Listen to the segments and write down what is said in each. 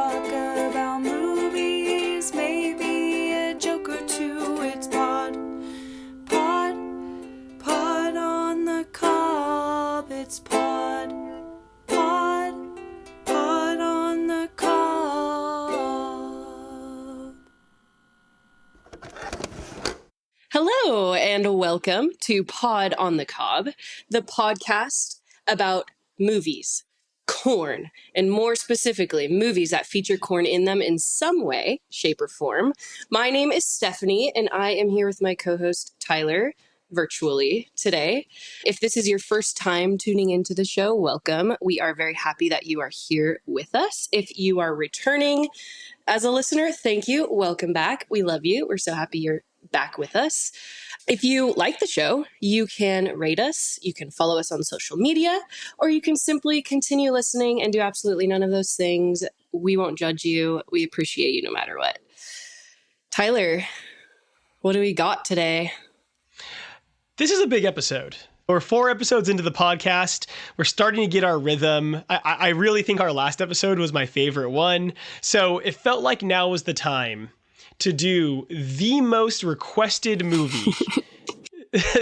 talk about movies, maybe a joke or two. It's pod on the cob. It's pod on the cob. Hello and welcome to Pod on the Cob, the podcast about movies, corn, and more specifically, movies that feature corn in them in some way, shape, or form. My name is Stephanie, and I am here with my co-host Tyler, virtually today. If this is your first time tuning into the show, welcome. We are very happy that you are here with us. If you are returning as a listener, thank you. Welcome back. We love you. We're so happy you're back with us. If you like the show, you can rate us, you can follow us on social media, or you can simply continue listening and do absolutely none of those things. We won't judge you. We appreciate you no matter what. Tyler, what do we got today? This is a big episode. We're 4 episodes into the podcast. We're starting to get our rhythm. I really think our last episode was my favorite one. So it felt like now was the time to do the most requested movie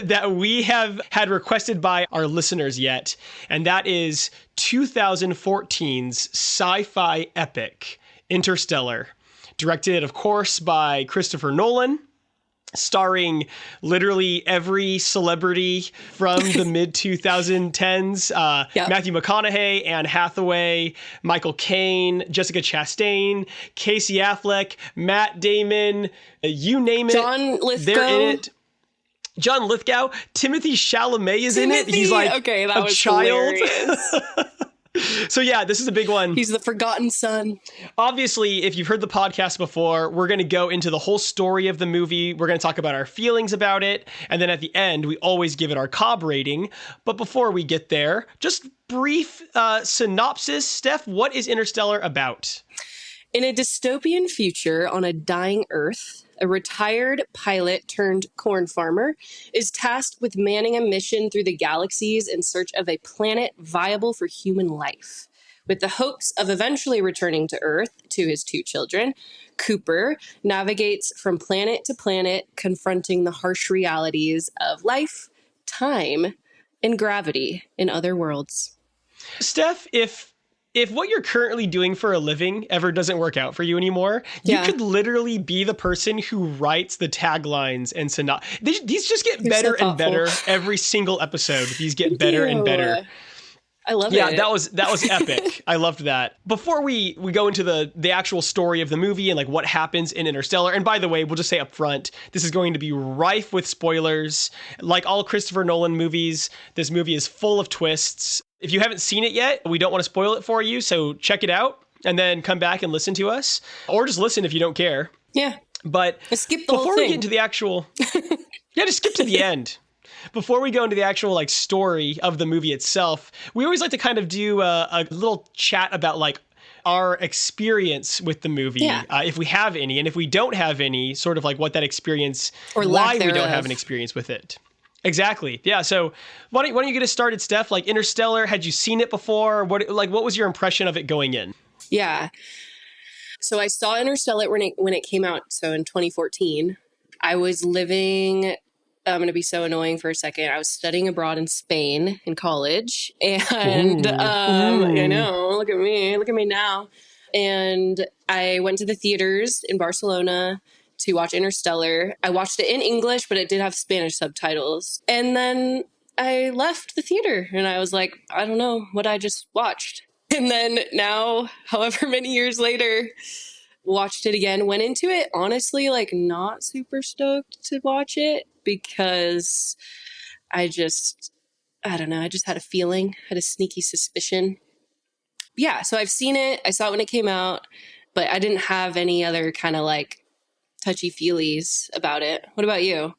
that we have had requested by our listeners yet. And that is 2014's sci-fi epic, Interstellar, directed, of course, by Christopher Nolan, starring literally every celebrity from the mid-2010s. Yep. Matthew McConaughey, Anne Hathaway, Michael Caine, Jessica Chastain, Casey Affleck, Matt Damon, you name it. John Lithgow. They're in it. John Lithgow. Timothy Chalamet is in it. He's like okay, that a was child. hilarious. So yeah, this is a big one. He's the forgotten son. Obviously, if you've heard the podcast before, we're going to go into the whole story of the movie. We're going to talk about our feelings about it. And then at the end, we always give it our Cobb rating. But before we get there, just brief synopsis. Steph, what is Interstellar about? In a dystopian future on a dying Earth, a retired pilot turned corn farmer is tasked with manning a mission through the galaxies in search of a planet viable for human life. With the hopes of eventually returning to Earth to his 2 children, Cooper navigates from planet to planet, confronting the harsh realities of life, time, and gravity in other worlds. Steph, if what you're currently doing for a living ever doesn't work out for you anymore, you could literally be the person who writes the taglines and these just get better and better every single episode. These get better and better. I love it. Yeah, that was epic. I loved that. Before we go into the actual story of the movie and like what happens in Interstellar, and by the way, we'll just say up front, this is going to be rife with spoilers. Like all Christopher Nolan movies, this movie is full of twists. If you haven't seen it yet, we don't want to spoil it for you, so check it out and then come back and listen to us. Or just listen if you don't care. Yeah. But skip the whole before thing. we get into the actual... yeah, just skip to the end. Before we go into the actual like story of the movie itself, we always like to kind of do a little chat about like our experience with the movie, if we have any, and if we don't have any, sort of like what that experience or why lack we don't have an experience with it. Exactly. Yeah. So why don't you get us started, Steph? Like Interstellar, had you seen it before? What was your impression of it going in? Yeah. So I saw Interstellar when it came out. So in 2014, I was living. I'm going to be so annoying for a second. I was studying abroad in Spain in college, and I know. Look at me now. And I went to the theaters in Barcelona to watch Interstellar. I watched it in English, but it did have Spanish subtitles. And then I left the theater and I was like, I don't know what I just watched. And then now, however many years later, watched it again, went into it, honestly, like not super stoked to watch it because I don't know, I just had a feeling, had a sneaky suspicion. Yeah, so I've seen it. I saw it when it came out, but I didn't have any other kind of like touchy-feelies about it. What about you?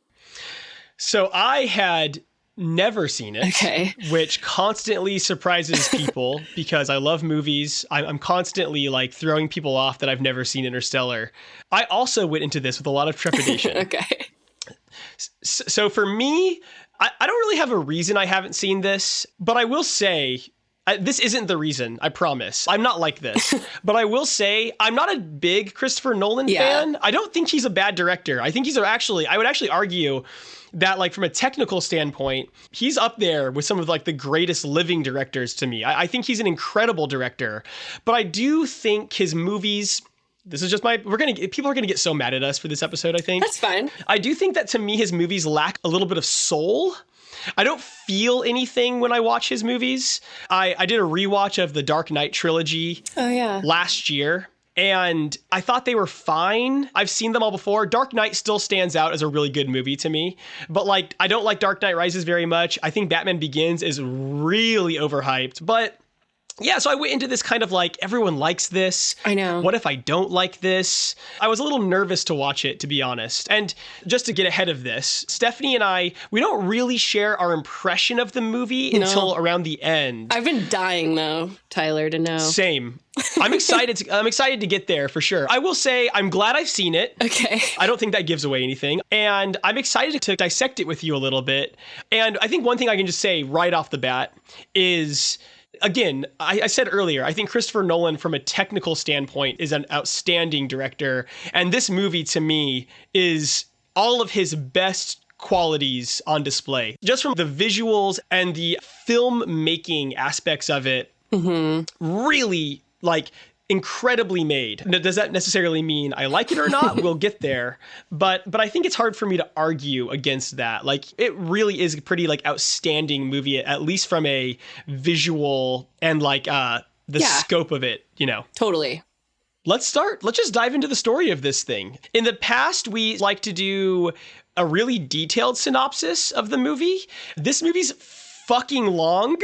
So I had never seen it, which constantly surprises people because I love movies. I'm constantly like throwing people off that I've never seen Interstellar. I also went into this with a lot of trepidation. So for me, I don't really have a reason I haven't seen this, but I will say This isn't the reason, I promise. I'm not like this. But I will say, I'm not a big Christopher Nolan fan. I don't think he's a bad director. I think I would actually argue that, like, from a technical standpoint, he's up there with some of, like, the greatest living directors to me. I think he's an incredible director. But I do think his movies... This is just people are gonna get so mad at us for this episode, I think. That's fine. I do think that, to me, his movies lack a little bit of soul. I don't feel anything when I watch his movies. I did a rewatch of the Dark Knight trilogy last year, and I thought they were fine. I've seen them all before. Dark Knight still stands out as a really good movie to me, but like, I don't like Dark Knight Rises very much. I think Batman Begins is really overhyped, but yeah, so I went into this kind of like, everyone likes this. I know. What if I don't like this? I was a little nervous to watch it, to be honest. And just to get ahead of this, Stephanie and I, we don't really share our impression of the movie until around the end. I've been dying though, Tyler, to know. Same. I'm excited to get there for sure. I will say I'm glad I've seen it. Okay. I don't think that gives away anything. And I'm excited to dissect it with you a little bit. And I think one thing I can just say right off the bat is, again, I said earlier, I think Christopher Nolan, from a technical standpoint, is an outstanding director. And this movie, to me, is all of his best qualities on display. Just from the visuals and the filmmaking aspects of it, really, like, incredibly made. Now, does that necessarily mean I like it or not? We'll get there. But I think it's hard for me to argue against that. Like, it really is a pretty, like, outstanding movie, at least from a visual and, like, the scope of it, you know. Totally. Let's start. Let's just dive into the story of this thing. In the past, we like to do a really detailed synopsis of the movie. This movie's fucking long.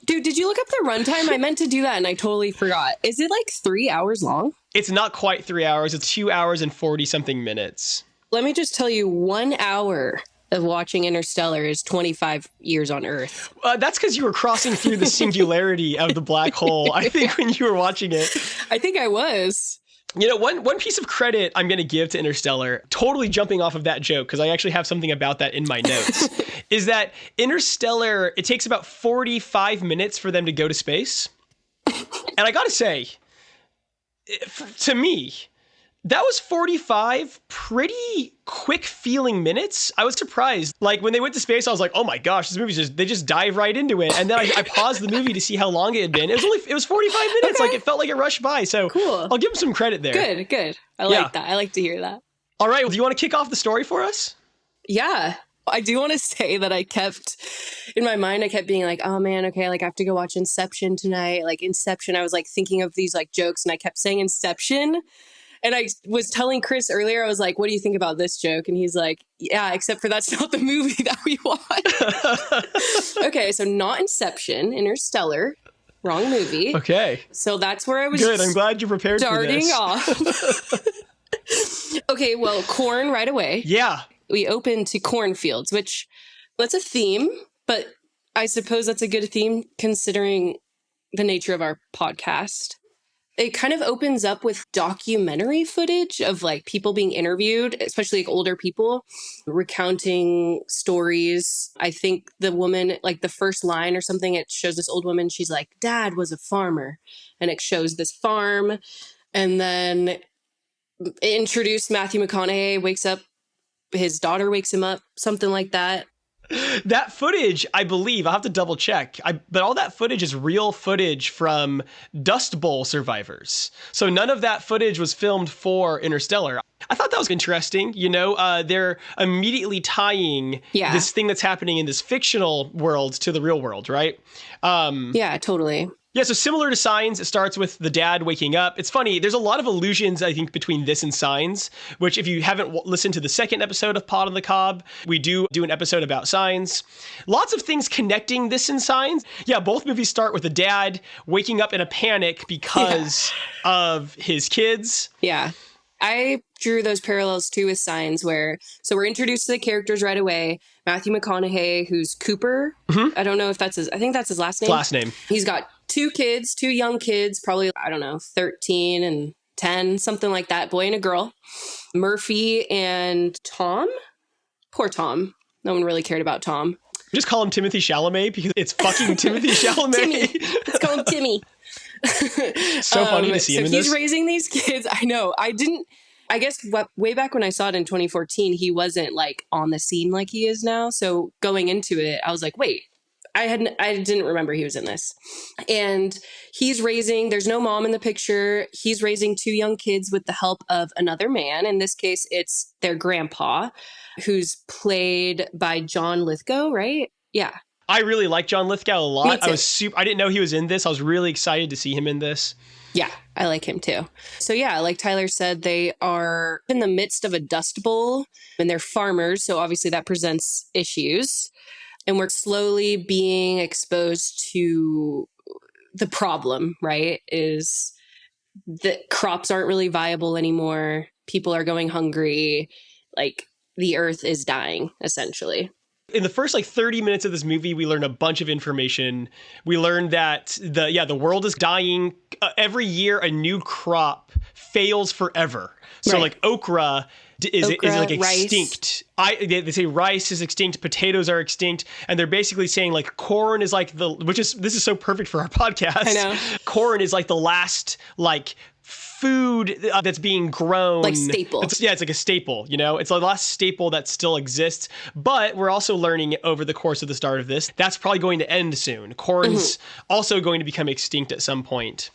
Dude, did you look up the runtime? I meant to do that and I totally forgot. Is it like 3 hours long? It's not quite 3 hours. It's 2 hours and 40 something minutes. Let me just tell you, 1 hour of watching Interstellar is 25 years on Earth. That's because you were crossing through the singularity of the black hole, I think, when you were watching it. I think I was. You know, one piece of credit I'm going to give to Interstellar, totally jumping off of that joke, because I actually have something about that in my notes, is that Interstellar, it takes about 45 minutes for them to go to space. And I got to say, to me, that was 45 pretty quick feeling minutes. I was surprised. Like, when they went to space, I was like, oh my gosh, this movie's they just dive right into it. And then I paused the movie to see how long it had been. It was 45 minutes. Okay. Like, it felt like it rushed by. So cool. I'll give them some credit there. Good. I like that. I like to hear that. All right. Well, do you want to kick off the story for us? Yeah. I do want to say that in my mind, I kept being like, oh man, okay, like I have to go watch Inception tonight. Like Inception, I was like thinking of these like jokes and I kept saying Inception. And I was telling Chris earlier, I was like, what do you think about this joke? And he's like, yeah, except for that's not the movie that we watched. Okay, so not Inception, Interstellar. Wrong movie. Okay. So that's where I was. Good, I'm glad you're prepared for this. Starting off. Okay, well, corn right away. Yeah. We open to cornfields, which that's a theme, but I suppose that's a good theme considering the nature of our podcast. It kind of opens up with documentary footage of like people being interviewed, especially like older people recounting stories. I think the woman, like the first line or something, it shows this old woman. She's like, Dad was a farmer. And it shows this farm. And then it introduced Matthew McConaughey wakes up. His daughter wakes him up, something like that. That footage, I believe, I'll have to double check, but all that footage is real footage from Dust Bowl survivors. So none of that footage was filmed for Interstellar. I thought that was interesting. You know, they're immediately tying this thing that's happening in this fictional world to the real world, right? Yeah, totally. Yeah, so similar to Signs, it starts with the dad waking up. It's funny, there's a lot of allusions, I think, between this and Signs, which if you haven't listened to the second episode of Pod on the Cob, we do an episode about Signs. Lots of things connecting this and Signs. Yeah, both movies start with the dad waking up in a panic because of his kids. Yeah. I drew those parallels too with Signs so we're introduced to the characters right away. Matthew McConaughey, who's Cooper. Mm-hmm. I don't know if I think that's his last name. Last name. He's got two young kids, probably, I don't know, 13 and 10, something like that, boy and a girl. Murphy and Tom. Poor Tom. No one really cared about Tom. Just call him Timothy Chalamet because it's fucking Timothy Chalamet. Timmy. Let's call him Timmy. So funny to see him in this. So he's raising these kids. I know. I guess way back when I saw it in 2014, he wasn't like on the scene like he is now. So going into it, I was like, wait, I didn't remember he was in this. And there's no mom in the picture. He's raising 2 young kids with the help of another man. In this case, it's their grandpa, who's played by John Lithgow, right? Yeah. I really like John Lithgow a lot. Me too. I didn't know he was in this. I was really excited to see him in this. Yeah, I like him too. So yeah, like Tyler said, they are in the midst of a dust bowl and they're farmers. So obviously that presents issues. And we're slowly being exposed to the problem, right? Is that crops aren't really viable anymore. People are going hungry. Like the earth is dying, essentially. In the first 30 minutes of this movie, we learn a bunch of information. We learn that the world is dying. Every year, a new crop fails forever. So right. Okra is rice. extinct. They say rice is extinct, potatoes are extinct, and they're basically saying corn is this is so perfect for our podcast. I know. Corn is the last food that's being grown. Like staple. It's like a staple, It's the last staple that still exists. But we're also learning over the course of the start of this, that's probably going to end soon. Corn's also going to become extinct at some point.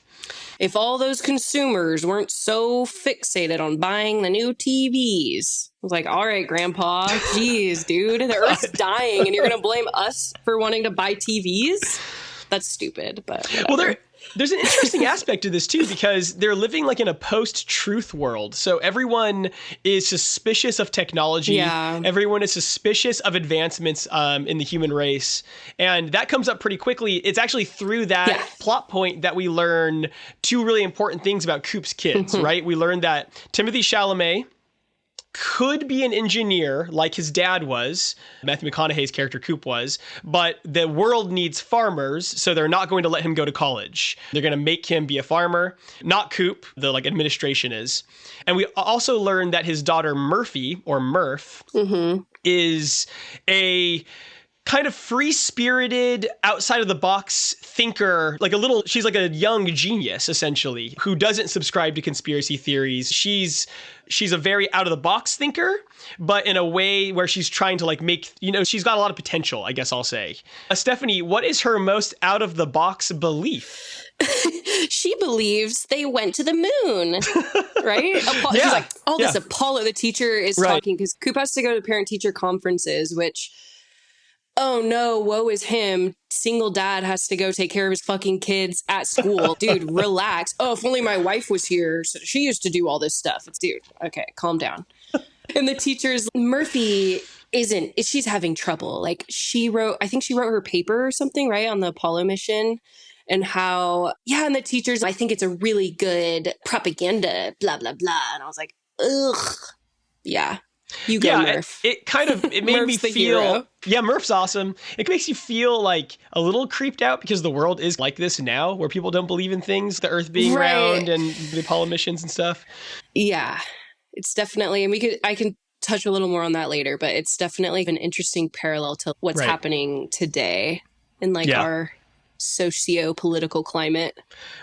If all those consumers weren't so fixated on buying the new TVs. I was like, all right, Grandpa, geez, dude, the Earth's dying and you're going to blame us for wanting to buy TVs? That's stupid, but whatever. Well, there's an interesting aspect to this too, because they're living in a post-truth world. So everyone is suspicious of technology. Yeah. Everyone is suspicious of advancements in the human race. And that comes up pretty quickly. It's actually through that plot point that we learn 2 really important things about Coop's kids, right? We learn that Timothy Chalamet could be an engineer like his dad was, Matthew McConaughey's character Coop was, but the world needs farmers, so they're not going to let him go to college. They're going to make him be a farmer, not Coop, the administration is. And we also learned that his daughter Murphy, or Murph, is a kind of free-spirited, outside-of-the-box thinker, she's like a young genius, essentially, who doesn't subscribe to conspiracy theories. She's a very out-of-the-box thinker, but in a way where she's trying to make, she's got a lot of potential, I guess I'll say. Stephanie, what is her most out-of-the-box belief? She believes they went to the moon, right? She's like, this Apollo, the teacher is talking, because Coop has to go to parent-teacher conferences, which... oh no, woe is him. Single dad has to go take care of his fucking kids at school. Dude, relax. Oh, if only my wife was here. So she used to do all this stuff. Dude, okay, calm down. And the teacher's, Murphy she's having trouble. I think she wrote her paper or something, right, on the Apollo mission. And how, and the teachers, I think it's a really good propaganda, blah, blah, blah. And I was like, ugh, yeah. You go, Murph. It made me feel... hero. Yeah, Murph's awesome. It makes you feel a little creeped out because the world is like this now, where people don't believe in things, the Earth being round and the Apollo missions and stuff. Yeah, it's definitely... And I can touch a little more on that later, but it's definitely an interesting parallel to what's happening today in our socio-political climate.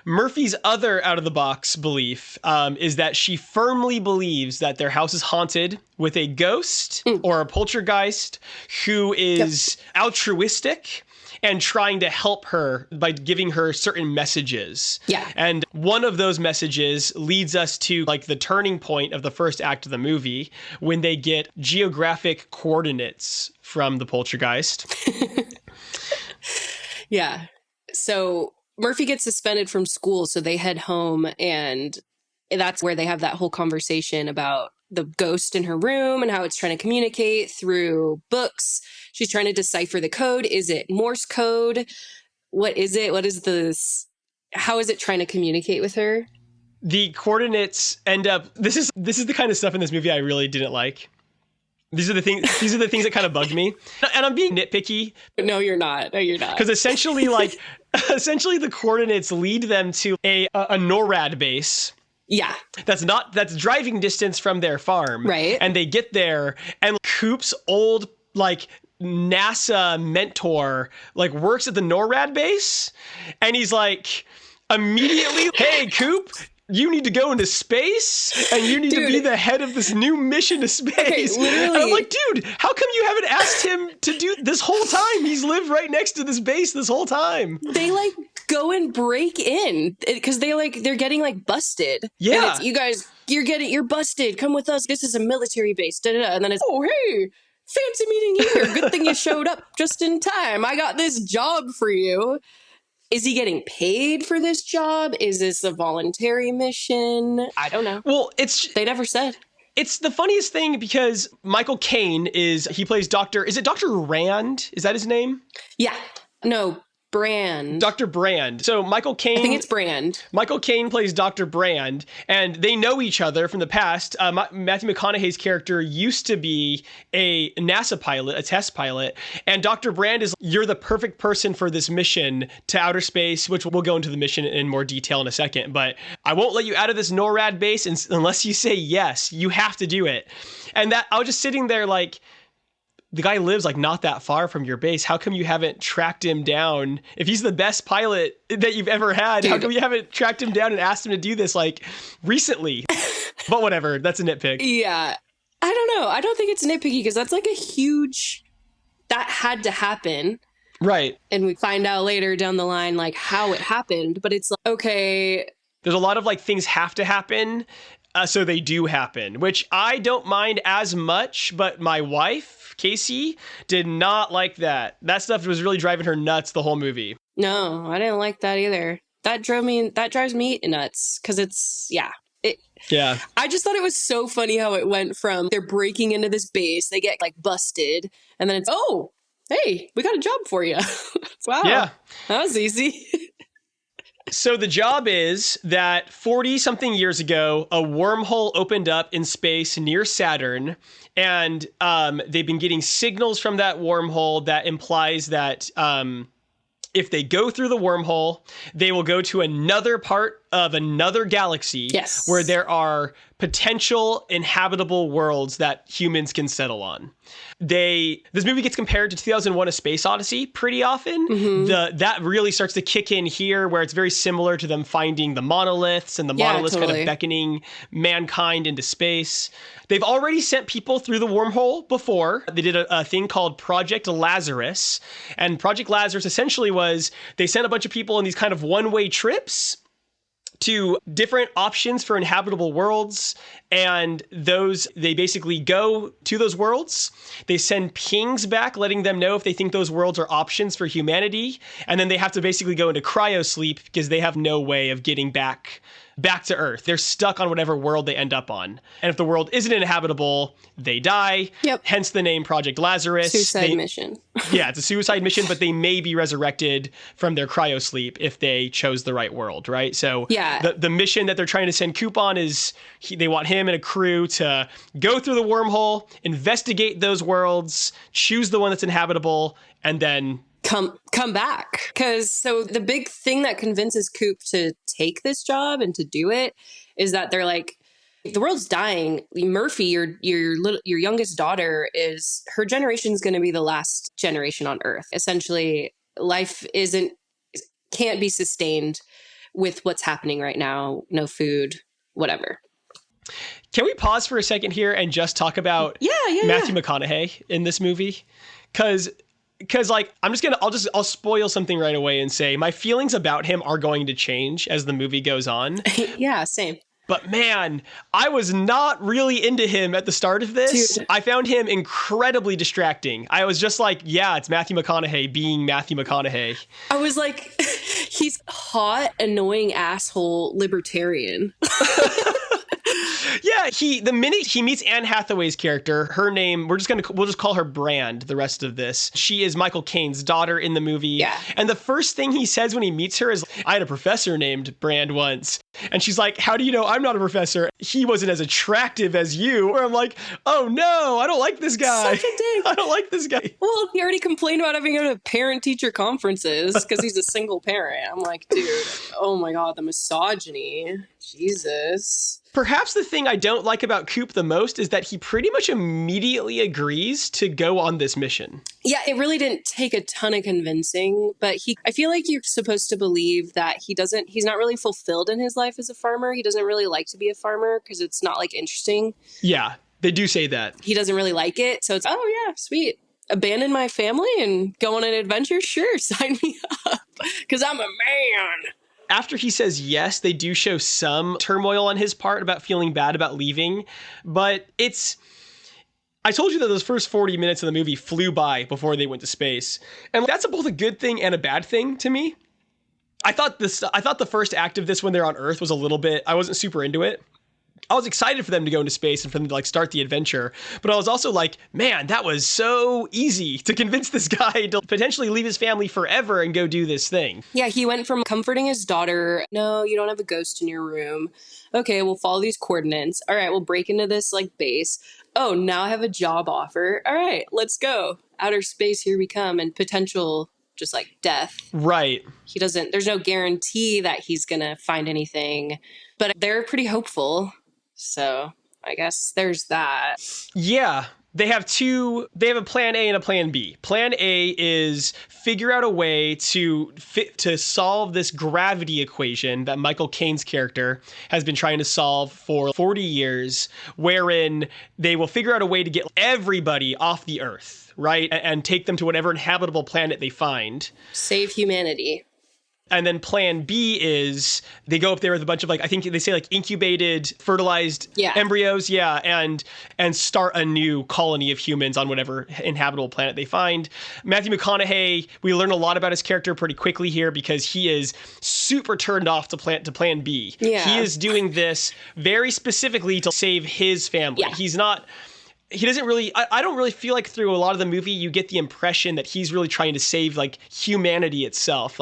Murphy's other out-of-the-box belief is that she firmly believes that their house is haunted with a ghost or a poltergeist who is altruistic and trying to help her by giving her certain messages. Yeah. And one of those messages leads us to the turning point of the first act of the movie when they get geographic coordinates from the poltergeist. Yeah. So Murphy gets suspended from school, so they head home, and that's where they have that whole conversation about the ghost in her room and how it's trying to communicate through books. She's trying to decipher the code. Is it Morse code? What is it? What is this? How is it trying to communicate with her? The coordinates end up... This is the kind of stuff in this movie I really didn't like. These are the things that kind of bugged me. And I'm being nitpicky. No, you're not. Because essentially, the coordinates lead them to a NORAD base. Yeah. That's driving distance from their farm. Right. And they get there, and Coop's old, NASA mentor like works at the NORAD base, and he's like immediately, hey, Coop, you need to go into space and you need to be the head of this new mission to space. Literally. And I'm like, dude, how come you haven't asked him to do this whole time? He's lived right next to this base this whole time. They like go and break in because they're getting like busted. Yeah. And it's, you guys, you're busted. Come with us. This is a military base. Da, da, da. And then it's, oh, hey, fancy meeting you here. Good thing you showed up just in time. I got this job for you. Is he getting paid for this job? Is this a voluntary mission? I don't know. Well, they never said. It's the funniest thing because Michael Caine he plays is it Dr. Rand? Is that his name? Yeah. No, Brand. Dr. Brand. So Michael Caine. I think it's Brand. Michael Caine plays Dr. Brand, and they know each other from the past. Matthew McConaughey's character used to be a NASA pilot, a test pilot, and Dr. Brand is, you're the perfect person for this mission to outer space, which we'll go into the mission in more detail in a second, but I won't let you out of this NORAD base unless you say yes. You have to do it. And I was just sitting there like, the guy lives like not that far from your base. How come you haven't tracked him down? If he's the best pilot that you've ever had, How come you haven't tracked him down and asked him to do this like recently? But whatever, that's a nitpick. Yeah. I don't know. I don't think it's nitpicky because that's like that had to happen. Right. And we find out later down the line like how it happened, but it's like, okay. There's a lot of like things have to happen. So they do happen, which I don't mind as much, but my wife, Casey, did not like that. That stuff was really driving her nuts the whole movie. No, I didn't like that either. That drives me nuts because it's, yeah. I just thought it was so funny how it went from they're breaking into this base, they get like busted, and then it's, oh, hey, we got a job for you. Wow. Yeah. That was easy. So the job is that 40-something years ago, a wormhole opened up in space near Saturn, and they've been getting signals from that wormhole that implies that if they go through the wormhole, they will go to another part of another galaxy where there are potential inhabitable worlds that humans can settle on. This movie gets compared to 2001: A Space Odyssey pretty often. Mm-hmm. That really starts to kick in here, where it's very similar to them finding the monoliths and the monoliths kind of beckoning mankind into space. They've already sent people through the wormhole before. They did a thing called Project Lazarus. And Project Lazarus essentially was they sent a bunch of people in these kind of one-way trips to different options for inhabitable worlds, and they basically go to those worlds. They send pings back letting them know if they think those worlds are options for humanity, and then they have to basically go into cryosleep because they have no way of getting back to Earth. They're stuck on whatever world they end up on. And if the world isn't inhabitable, they die. Yep. Hence the name Project Lazarus. Suicide mission. Yeah, it's a suicide mission, but they may be resurrected from their cryosleep if they chose the right world, right? So the mission that they're trying to send Coop on is they want him and a crew to go through the wormhole, investigate those worlds, choose the one that's inhabitable, and then come back. Because so the big thing that convinces Coop to take this job and to do it is that they're like, the world's dying. Murphy, your youngest daughter, her generation is going to be the last generation on Earth. Essentially, life can't be sustained with what's happening right now. No food, whatever. Can we pause for a second here and just talk about Matthew McConaughey in this movie? Because like I'll spoil something right away and say my feelings about him are going to change as the movie goes on. Yeah, same. But man, I was not really into him at the start of this. Dude. I found him incredibly distracting. I was just like, yeah, it's Matthew McConaughey being Matthew McConaughey. I was like, he's hot, annoying asshole libertarian. Yeah, the minute he meets Anne Hathaway's character, her name, we'll just call her Brand the rest of this. She is Michael Caine's daughter in the movie. Yeah. And the first thing he says when he meets her is, I had a professor named Brand once. And she's like, how do you know I'm not a professor? He wasn't as attractive as you. Or I'm like, oh no, I don't like this guy. Such a dick. I don't like this guy. Well, he already complained about having to go to parent-teacher conferences because he's a single parent. I'm like, dude, oh my God, the misogyny. Jesus. Perhaps the thing I don't like about Coop the most is that he pretty much immediately agrees to go on this mission. Yeah, it really didn't take a ton of convincing, but I feel like you're supposed to believe that he's not really fulfilled in his life as a farmer. He doesn't really like to be a farmer because it's not like interesting. Yeah, they do say that. He doesn't really like it. So it's, oh yeah, sweet. Abandon my family and go on an adventure? Sure, sign me up because I'm a man. After he says yes, they do show some turmoil on his part about feeling bad about leaving. But I told you that those first 40 minutes of the movie flew by before they went to space. And that's both a good thing and a bad thing to me. I thought the first act of this when they're on Earth was a little bit, I wasn't super into it. I was excited for them to go into space and for them to like start the adventure, but I was also like, man, that was so easy to convince this guy to potentially leave his family forever and go do this thing. Yeah, he went from comforting his daughter, no, you don't have a ghost in your room. Okay, we'll follow these coordinates. All right, we'll break into this like base. Oh, now I have a job offer. All right, let's go. Outer space, here we come, and potential just like death. Right. There's no guarantee that he's gonna find anything, but they're pretty hopeful. So I guess there's that. Yeah. They have a plan A and a plan B. Plan A is figure out a way to solve this gravity equation that Michael Caine's character has been trying to solve for 40 years, wherein they will figure out a way to get everybody off the Earth, right? And take them to whatever inhabitable planet they find. Save humanity. And then plan B is they go up there with a bunch of I think they say incubated, fertilized embryos. Yeah. And start a new colony of humans on whatever inhabitable planet they find. Matthew McConaughey, we learn a lot about his character pretty quickly here because he is super turned off to plan B. Yeah. He is doing this very specifically to save his family. Yeah. He doesn't really, I don't really feel like through a lot of the movie, you get the impression that he's really trying to save humanity itself.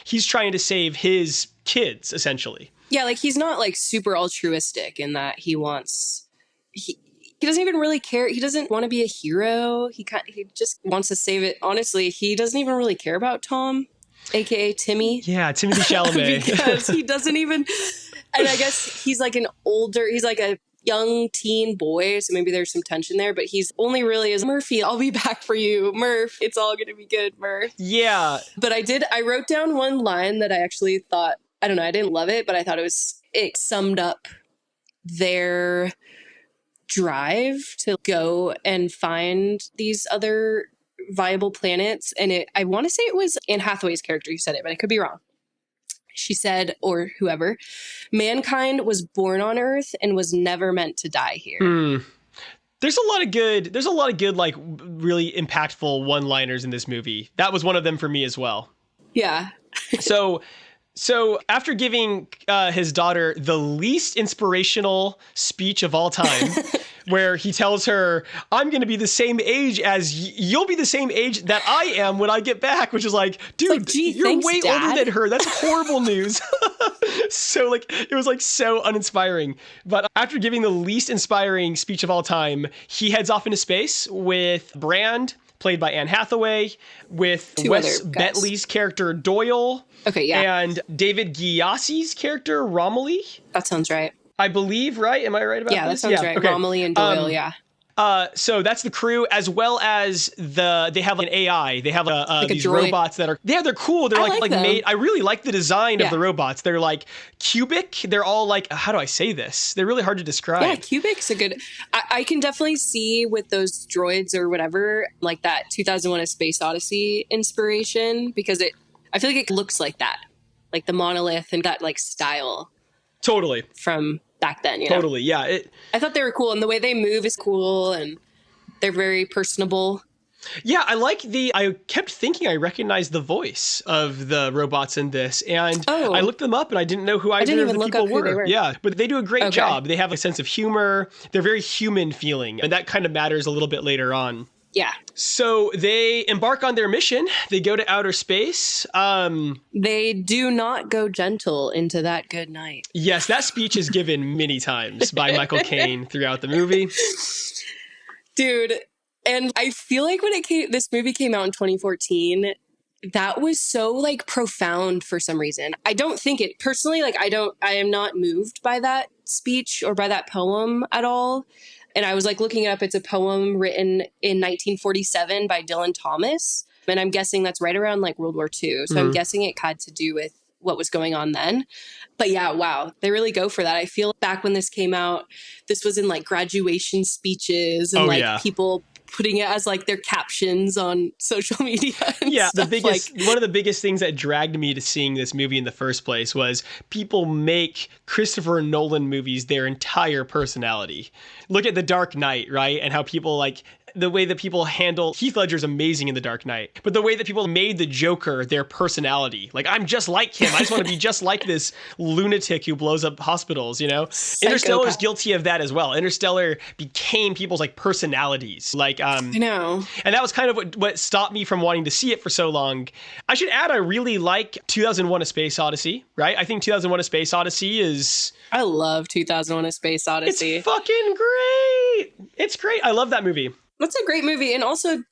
He's trying to save his kids, essentially. Yeah, he's not super altruistic in that he doesn't even really care. He doesn't want to be a hero. He just wants to save it. Honestly, he doesn't even really care about Tom, aka Timmy. Yeah, Timothy Chalamet. Because he doesn't even, and I guess he's he's a young teen boy, so maybe there's some tension there, but he's only really as Murphy, I'll be back for you, Murph, it's all gonna be good, Murph. Yeah. But I wrote down one line that I actually thought, I don't know, I didn't love it, but I thought it summed up their drive to go and find these other viable planets. And I want to say it was Anne Hathaway's character who said it, but I could be wrong. She said, or whoever, mankind was born on Earth and was never meant to die here. There's a lot of good, really impactful one-liners in this movie. That was one of them for me as well. Yeah. So after giving his daughter the least inspirational speech of all time, where he tells her, I'm going to be the same age as you'll be the same age that I am when I get back, which is dude, you're thanks, way Dad. older than her. That's horrible news. So it was so uninspiring. But after giving the least inspiring speech of all time, he heads off into space with Brand, played by Anne Hathaway, with Wes Bentley's character Doyle. Okay, yeah. And David Gyasi's character Romilly. That sounds right. I believe, right? Am I right about this? Yeah, that sounds right. Okay. Romilly and Doyle, yeah. So that's the crew, as well as they have an AI. They have these robots that are, they're cool. They're like made. I really like the design of the robots. They're cubic. They're all how do I say this? They're really hard to describe. Yeah, cubic's a good, I can definitely see with those droids or whatever, that 2001: A Space Odyssey inspiration, because I feel like it looks like that, the monolith and that style. Totally. From back then, Totally, yeah. I thought they were cool, and the way they move is cool, and they're very personable. Yeah, I kept thinking I recognized the voice of the robots in this, and I looked them up, and I didn't know who either of the people were. Yeah, but they do a great job. They have a sense of humor. They're very human feeling, and that kind of matters a little bit later on. Yeah. So they embark on their mission. They go to outer space. They do not go gentle into that good night. Yes, that speech is given many times by Michael Caine throughout the movie. Dude, and I feel like when this movie came out in 2014, that was so like profound for some reason. I don't think it personally, like I am not moved by that speech or by that poem at all. And I was like looking it up. It's a poem written in 1947 by Dylan Thomas. And I'm guessing that's right around like World War II. So I'm guessing it had to do with what was going on then. But yeah, wow, they really go for that. I feel back when this came out, this was in like graduation speeches and people putting it as like their captions on social media. Yeah, stuff. one of the biggest things that dragged me to seeing this movie in the first place was people make Christopher Nolan movies their entire personality. Look at The Dark Knight, right? And how people like the way that people handle Heath Ledger's amazing in The Dark Knight, but the way that people made the Joker their personality. Like, I'm just like him. I just want to be just like this lunatic who blows up hospitals, you know? Interstellar is guilty of that as well. Interstellar became people's like personalities. Like, I know. And that was kind of what stopped me from wanting to see it for so long. I should add, I really like 2001: A Space Odyssey, right? I think 2001: A Space Odyssey is... I love 2001: A Space Odyssey. It's fucking great. It's great. I love that movie. That's a great movie. And also,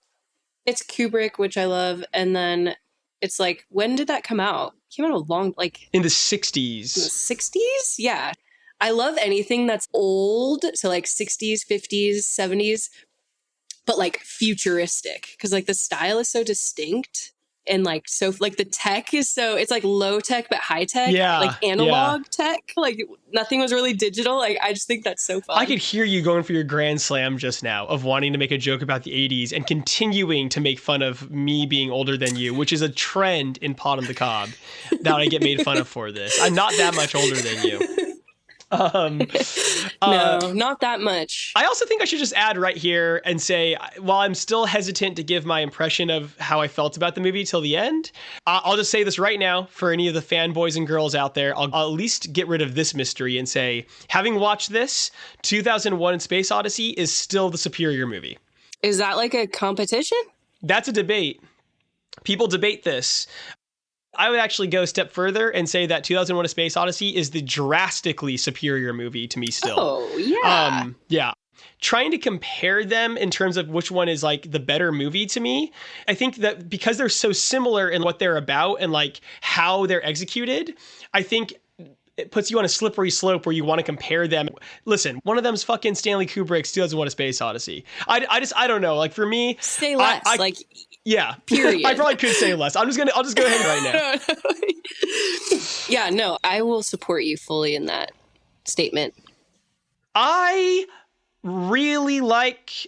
it's Kubrick, which I love. And then it's like, when did that come out? It came out a long, like... In the 60s. In the 60s? Yeah. I love anything that's old. So like 60s, 50s, 70s. But like futuristic. Because like the style is so distinct. And like, so like the tech is so, it's like low tech, but high tech, like analog tech, like nothing was really digital. Like, I just think that's so fun. I could hear you going for your grand slam just now of wanting to make a joke about the 80s and continuing to make fun of me being older than you, which is a trend in Pot on the Cob that I get made fun of for this. I'm not that much older than you. No, not that much. I also think I should just add right here and say, while I'm still hesitant to give my impression of how I felt about the movie till the end, I'll just say this right now for any of the fanboys and girls out there. I'll at least get rid of this mystery and say, having watched this, 2001: Space Odyssey is still the superior movie. Is that like a competition? That's a debate. People debate this. I would actually go a step further and say that 2001: A Space Odyssey is the drastically superior movie to me still. Oh, yeah. Yeah. Trying to compare them in terms of which one is like the better movie to me, I think that because they're so similar in what they're about and like how they're executed, I think it puts you on a slippery slope where you want to compare them. Listen, one of them's fucking Stanley Kubrick's 2001: A Space Odyssey. I don't know. Like for me, say less. Yeah. Period. I probably could say less. I'll just go ahead right now. Yeah, no, I will support you fully in that statement. I really like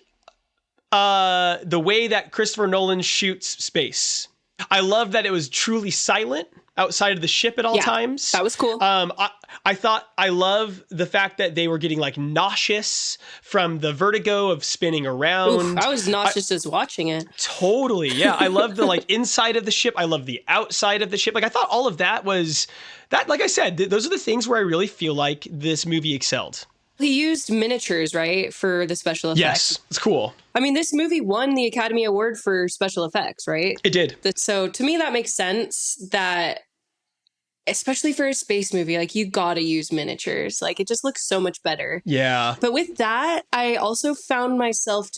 the way that Christopher Nolan shoots space. I love that it was truly silent outside of the ship at all times. That was cool. I love the fact that they were getting like nauseous from the vertigo of spinning around. Oof, I was nauseous just watching it. Totally. Yeah. I love the like inside of the ship. I love the outside of the ship. Like I thought all of that was that, like I said, those are the things where I really feel like this movie excelled. He used miniatures, right, for the special effects. Yes, it's cool. I mean, this movie won the Academy Award for special effects, right? It did. So to me, that makes sense that, especially for a space movie, like you gotta use miniatures. Like it just looks so much better. Yeah. But with that, I also found myself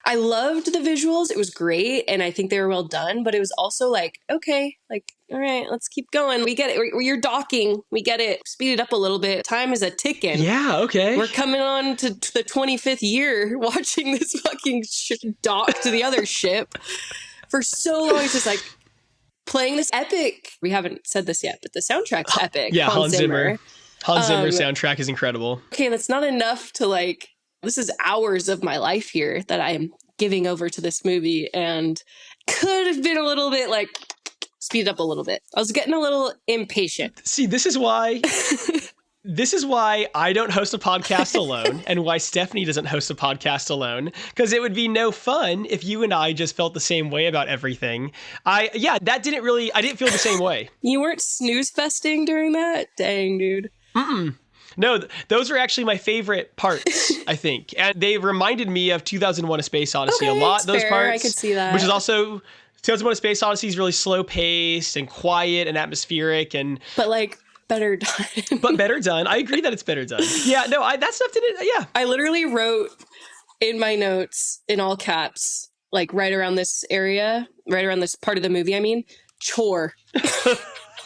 I loved the visuals. It was great. And I think they were well done, but it was also like, okay, like, all right, let's keep going. We get it. You're docking. We get it. Speed it up a little bit. Time is a ticking. Yeah. Okay. We're coming on to the 25th year watching this fucking dock to the other ship for so long. It's just like playing this epic. We haven't said this yet, but the soundtrack's epic. Yeah. Hans Zimmer. Hans Zimmer soundtrack is incredible. Okay. That's not enough to like, this is hours of my life here that I am giving over to this movie and could have been a little bit like speed up a little bit. I was getting a little impatient. See, this is why I don't host a podcast alone and why Stephanie doesn't host a podcast alone, because it would be no fun if you and I just felt the same way about everything. I didn't feel the same way. You weren't snooze festing during that? Dang, dude. Mm-mm. No, those are actually my favorite parts, I think. And they reminded me of 2001: A Space Odyssey a lot. Those fair. parts. I could see that. Which is also 2001: A Space Odyssey is really slow paced and quiet and atmospheric but like better done. But better done. I agree that it's better done. Yeah, no, that stuff didn't. Yeah. I literally wrote in my notes in all caps, like right around this area, right around this part of the movie, I mean, chore.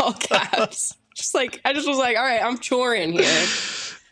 All caps. Just like, I just was like, all right, I'm choring here.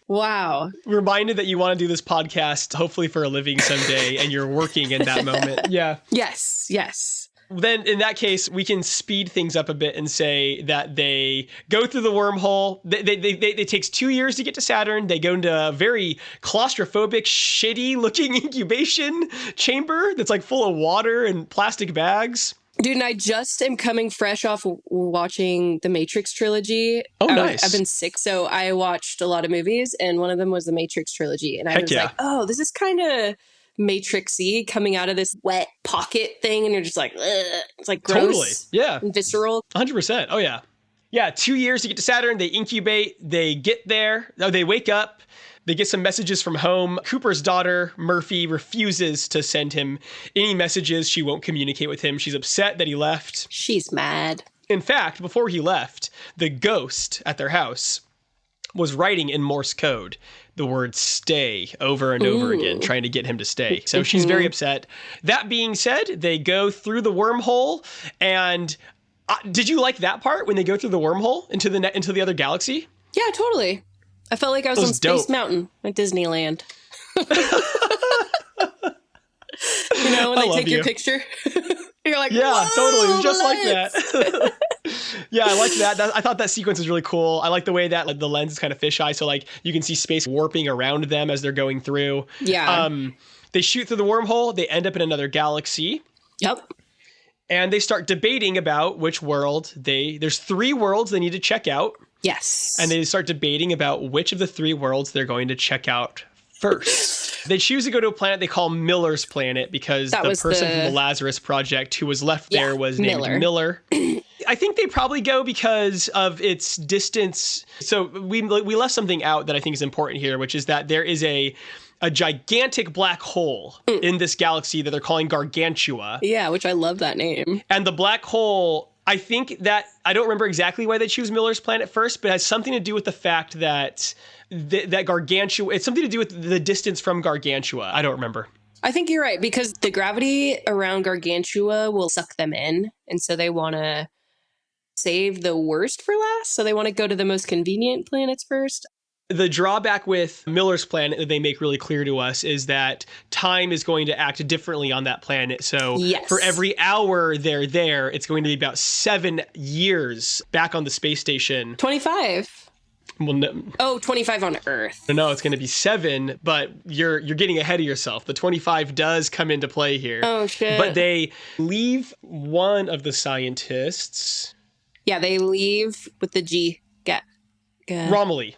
Wow. Reminded that you want to do this podcast, hopefully for a living someday, and you're working in that moment. Yeah. Yes, yes. Then in that case, we can speed things up a bit and say that they go through the wormhole. It takes 2 years to get to Saturn. They go into a very claustrophobic, shitty looking incubation chamber that's like full of water and plastic bags. Dude, and I just am coming fresh off watching the Matrix trilogy. Oh, nice. I've been sick, so I watched a lot of movies, and one of them was the Matrix trilogy. And I was like, oh, this is kind of Matrix-y coming out of this wet pocket thing, and you're just like, ugh. It's like gross. Totally. Yeah. And visceral. 100%. Oh, yeah. Yeah, 2 years to get to Saturn. They incubate. They get there. Oh, they wake up. They get some messages from home. Cooper's daughter, Murphy, refuses to send him any messages. She won't communicate with him. She's upset that he left. She's mad. In fact, before he left, the ghost at their house was writing in Morse code the word stay over and over again, trying to get him to stay. So she's very upset. That being said, they go through the wormhole. And did you like that part when they go through the wormhole into the other galaxy? Yeah, totally. I felt like I was on Space dope. Mountain at Disneyland. You know, when they take your picture. You're like, yeah, totally. It was just like let's. that. Yeah, I like that. I thought that sequence was really cool. I like the way that like the lens is kind of fisheye, so like you can see space warping around them as they're going through. Yeah. They shoot through the wormhole. They end up in another galaxy. Yep. And they start debating about which world there's 3 worlds they need to check out. Yes. And they start debating about which of the 3 worlds they're going to check out first. They choose to go to a planet they call Miller's Planet because the person from the Lazarus Project who was left there was named Miller. I think they probably go because of its distance. So we left something out that I think is important here, which is that there is a gigantic black hole in this galaxy that they're calling Gargantua. Yeah, which I love that name. And the black hole, I think that, I don't remember exactly why they choose Miller's Planet first, but it has something to do with the fact that that Gargantua, it's something to do with the distance from Gargantua. I don't remember. I think you're right, because the gravity around Gargantua will suck them in. And so they want to save the worst for last. So they want to go to the most convenient planets first. The drawback with Miller's Planet that they make really clear to us is that time is going to act differently on that planet. So for every hour they're there, it's going to be about 7 years back on the space station. 25. Well, no. Oh, 25 on Earth. No, it's going to be 7, but you're getting ahead of yourself. The 25 does come into play here. Oh, shit. But they leave one of the scientists. Yeah, they leave with the G. Romilly.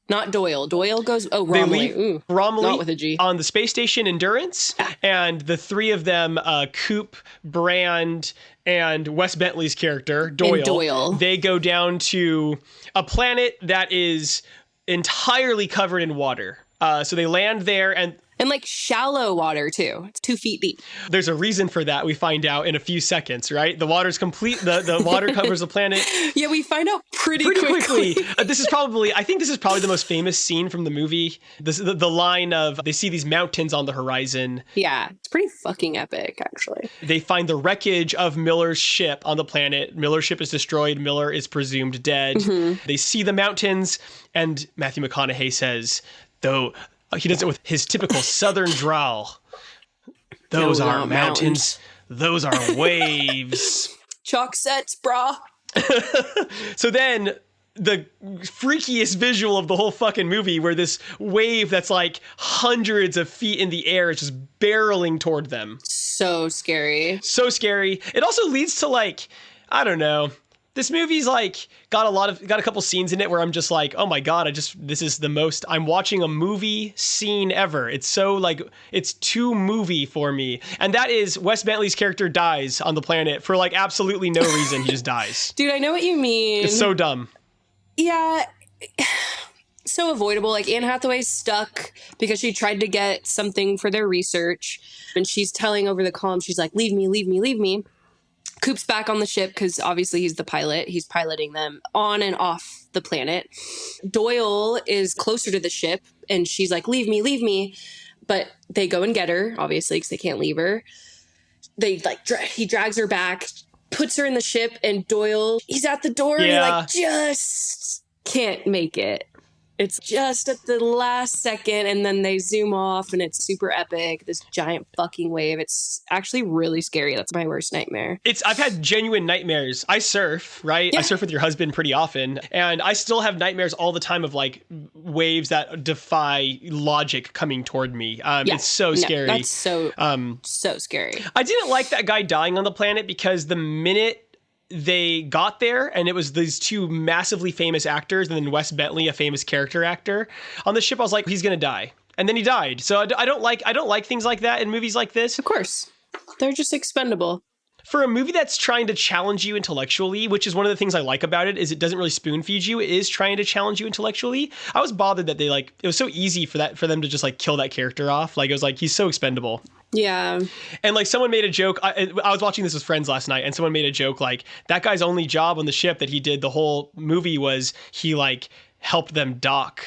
Not Doyle. Doyle goes... Oh, Romilly. They leave Romilly not with a G. On the space station Endurance. And the 3 of them, Coop, Brand, and Wes Bentley's character, Doyle, they go down to a planet that is entirely covered in water. So they land there and like shallow water too. It's 2 feet deep. There's a reason for that. We find out in a few seconds, right? The water's complete. The water covers the planet. Yeah, we find out pretty quickly. This is probably the most famous scene from the movie. The line of they see these mountains on the horizon. Yeah, it's pretty fucking epic, actually. They find the wreckage of Miller's ship on the planet. Miller's ship is destroyed. Miller is presumed dead. Mm-hmm. They see the mountains, and Matthew McConaughey says, though. He does it with his typical southern drawl. Those are mountains. Those are waves. Chalk sets, brah. So then the freakiest visual of the whole fucking movie where this wave that's like hundreds of feet in the air is just barreling toward them. So scary. So scary. It also leads to like, I don't know. This movie's like got a couple scenes in it where I'm just like, oh my God, this is the most, I'm watching a movie scene ever. It's so like, it's too movie for me. And that is Wes Bentley's character dies on the planet for like absolutely no reason. He just dies. Dude, I know what you mean. It's so dumb. Yeah. So avoidable. Like Anne Hathaway's stuck because she tried to get something for their research and she's telling over the comm, she's like, leave me, leave me, leave me. Coop's back on the ship because obviously he's the pilot. He's piloting them on and off the planet. Doyle is closer to the ship and she's like, leave me, leave me. But they go and get her, obviously, because they can't leave her. They like he drags her back, puts her in the ship, and Doyle, he's at the door and he like just can't make it. It's just at the last second, and then they zoom off, and it's super epic. This giant fucking wave. It's actually really scary. That's my worst nightmare. I've had genuine nightmares. I surf, right? Yeah. I surf with your husband pretty often, and I still have nightmares all the time of like waves that defy logic coming toward me. It's so scary. That's so scary. I didn't like that guy dying on the planet because the minute they got there and it was these two massively famous actors and then Wes Bentley, a famous character actor on the ship, I was like, he's gonna die, and then he died. So I don't like things like that in movies like this. Of course, they're just expendable. For a movie that's trying to challenge you intellectually, which is one of the things I like about it, is it doesn't really spoon feed you. It is trying to challenge you intellectually. I was bothered that it was so easy for them to just like kill that character off. Like it was like, he's so expendable. Yeah. And like someone made a joke. I was watching this with friends last night, and someone made a joke like that guy's only job on the ship that he did the whole movie was he like helped them dock,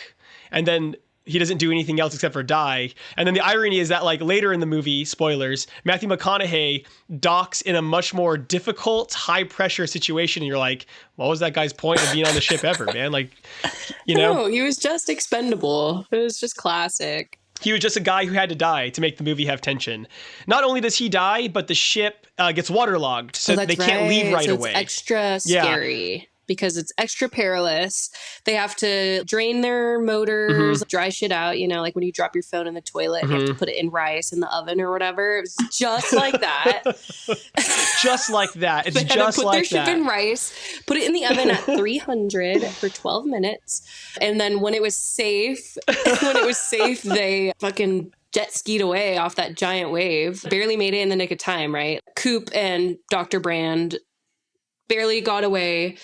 and then he doesn't do anything else except for die. And then the irony is that like later in the movie, spoilers, Matthew McConaughey docks in a much more difficult, high pressure situation. And you're like, what was that guy's point of being on the ship ever, man? Like, you know, no, he was just expendable. It was just classic. He was just a guy who had to die to make the movie have tension. Not only does he die, but the ship gets waterlogged, so they can't leave right away. It's extra scary. Because it's extra perilous. They have to drain their motors, dry shit out, you know, like when you drop your phone in the toilet, you have to put it in rice in the oven or whatever. It was just like that. Just like that. It's they had just to put like their ship in rice, put it in the oven at 300 for 12 minutes. And then when it was safe, they fucking jet skied away off that giant wave. Barely made it in the nick of time, right? Coop and Dr. Brand barely got away.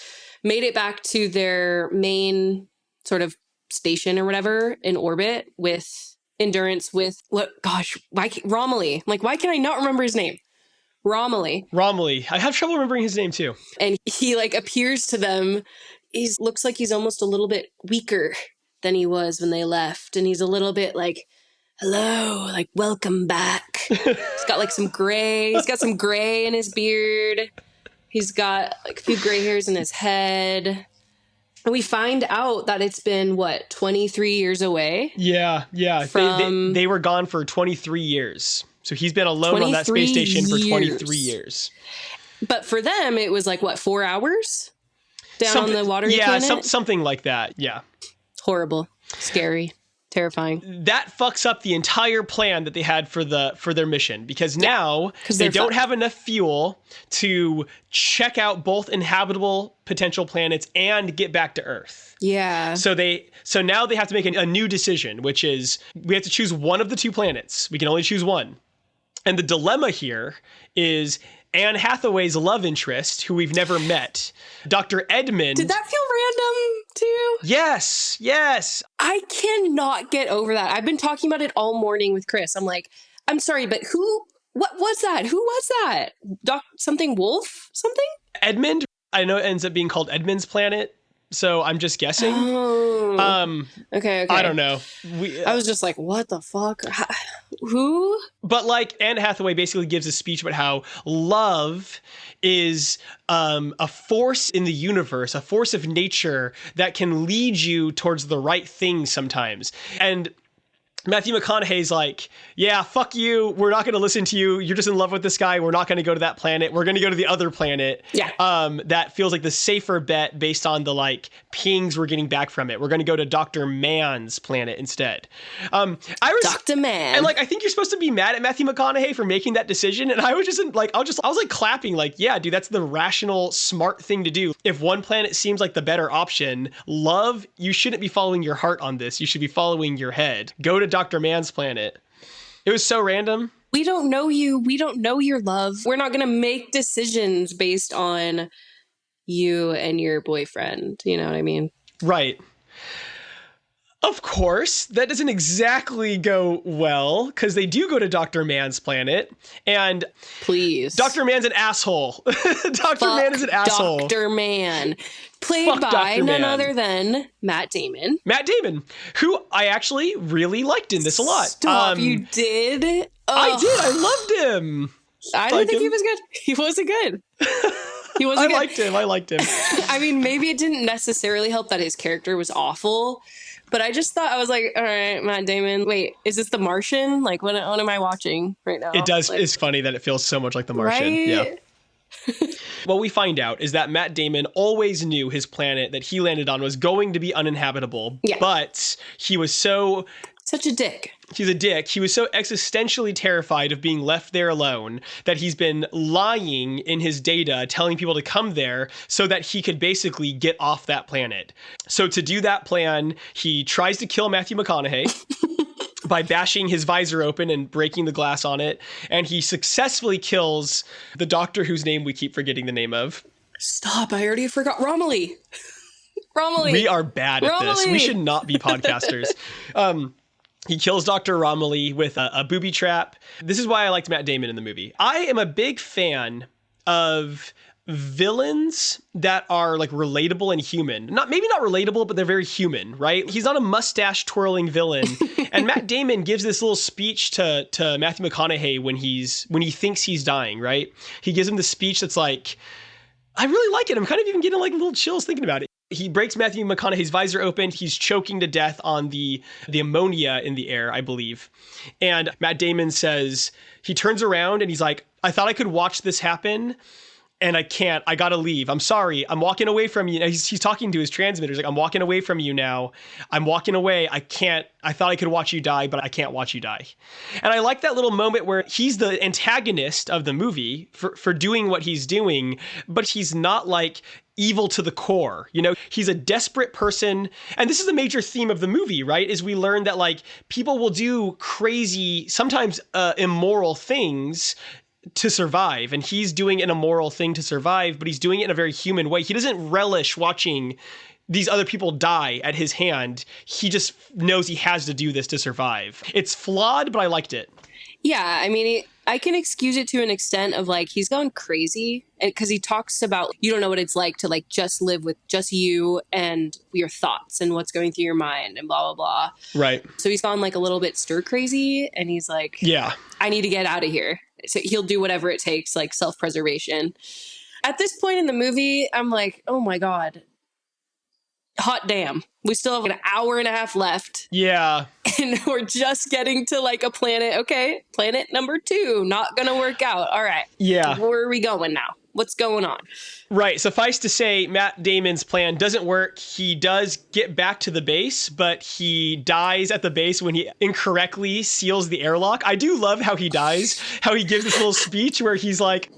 Made it back to their main sort of station or whatever in orbit with Endurance Romilly. Like, why can I not remember his name? Romilly. I have trouble remembering his name too. And he like appears to them. Looks like he's almost a little bit weaker than he was when they left. And he's a little bit like, hello, like, welcome back. He's got like some gray. He's got some gray in his beard. He's got like a few gray hairs in his head. And we find out that it's been, 23 years away? Yeah. They were gone for 23 years. So he's been alone on that space station for 23 years. But for them, it was like, 4 hours? Down on the water planet? Yeah, something like that. Yeah. Horrible. Scary. Terrifying. That fucks up the entire plan that they had for their mission, because now they don't have enough fuel to check out both inhabitable potential planets and get back to Earth. Yeah. So now they have to make a new decision, which is we have to choose one of the two planets. We can only choose one. And the dilemma here is Anne Hathaway's love interest, who we've never met, Dr. Edmund. Did that feel random too? Yes. I cannot get over that. I've been talking about it all morning with Chris. I'm like, I'm sorry, but what was that? Who was that? Something Wolf? Something? Edmund? I know it ends up being called Edmund's planet. So I'm just guessing. Oh. Okay. I don't know. I was just like, what the fuck? Who? But like Anne Hathaway basically gives a speech about how love is a force in the universe, a force of nature that can lead you towards the right thing sometimes. And Matthew McConaughey's like, yeah, fuck you. We're not going to listen to you. You're just in love with this guy. We're not going to go to that planet. We're going to go to the other planet. Yeah. That feels like the safer bet based on the like pings we're getting back from it. We're going to go to Dr. Mann's planet instead. Dr. Mann. And like, I think you're supposed to be mad at Matthew McConaughey for making that decision. And I was just like, I was like clapping like, yeah, dude, that's the rational, smart thing to do. If one planet seems like the better option, love, you shouldn't be following your heart on this. You should be following your head. Go to Dr. Mann's planet. It was so random. We don't know you. We don't know your love. We're not going to make decisions based on you and your boyfriend. You know what I mean? Right. Of course, that doesn't exactly go well, because they do go to Dr. Man's planet, and Please. Dr. Man's an asshole. Dr. Man is an asshole. Dr. Man. Played Fuck by Dr. none Man. other than Matt Damon. Matt Damon, who I actually really liked in this a lot. Stop, you did? I did. I loved him. I didn't think he was good. He wasn't good. He wasn't good. I liked him. I mean, maybe it didn't necessarily help that his character was awful, but I just thought, I was like, all right, Matt Damon. Wait, is this The Martian? Like, what am I watching right now? It does. Like, It's funny that it feels so much like The Martian. right? Yeah. What we find out is that Matt Damon always knew his planet that he landed on was going to be uninhabitable, Yeah. but he was so... Such a dick. He's a dick. He was so existentially terrified of being left there alone that he's been lying in his data, telling people to come there so that he could basically get off that planet. So to do that plan, he tries to kill Matthew McConaughey by bashing his visor open and breaking the glass on it. And he successfully kills the doctor whose name we keep forgetting the name of. Stop, I already forgot. Romilly. Romilly. We are bad at this. Romilly. We should not be podcasters. He kills Dr. Romilly with a booby trap. This is why I liked Matt Damon in the movie. I am a big fan of villains that are like relatable and human. Maybe not relatable, but they're very human, right? He's not a mustache twirling villain. And Matt Damon gives this little speech to Matthew McConaughey when he thinks he's dying, right? He gives him the speech that's like, I really like it. I'm kind of even getting like little chills thinking about it. He breaks Matthew McConaughey's visor open. He's choking to death on the ammonia in the air, I believe. And Matt Damon says, he turns around and he's like, I thought I could watch this happen. And I can't. I gotta leave. I'm sorry. I'm walking away from you. He's talking to his transmitter. He's like, I'm walking away from you now. I'm walking away. I can't. I thought I could watch you die, but I can't watch you die. And I like that little moment where he's the antagonist of the movie for doing what he's doing, but he's not like evil to the core. You know, he's a desperate person. And this is a major theme of the movie, right? Is we learn that like people will do crazy, sometimes immoral things to survive, and he's doing an immoral thing to survive, but he's doing it in a very human way. He doesn't relish watching these other people die at his hand. He just knows he has to do this to survive. It's flawed, but I liked it. Yeah, I mean, I can excuse it to an extent of like, he's gone crazy because he talks about, you don't know what it's like to like just live with just you and your thoughts and what's going through your mind and blah, blah, blah. Right. So he's gone like a little bit stir crazy, and he's like, yeah, I need to get out of here. So he'll do whatever it takes, like self-preservation. At this point in the movie, I'm like, oh my God, hot damn. We still have an hour and a half left. Yeah. And we're just getting to like a planet. Okay, planet number 2, not going to work out. All right. Yeah. Where are we going now? What's going on? Right. Suffice to say, Matt Damon's plan doesn't work. He does get back to the base, but he dies at the base when he incorrectly seals the airlock. I do love how he dies, how he gives this little speech where he's like,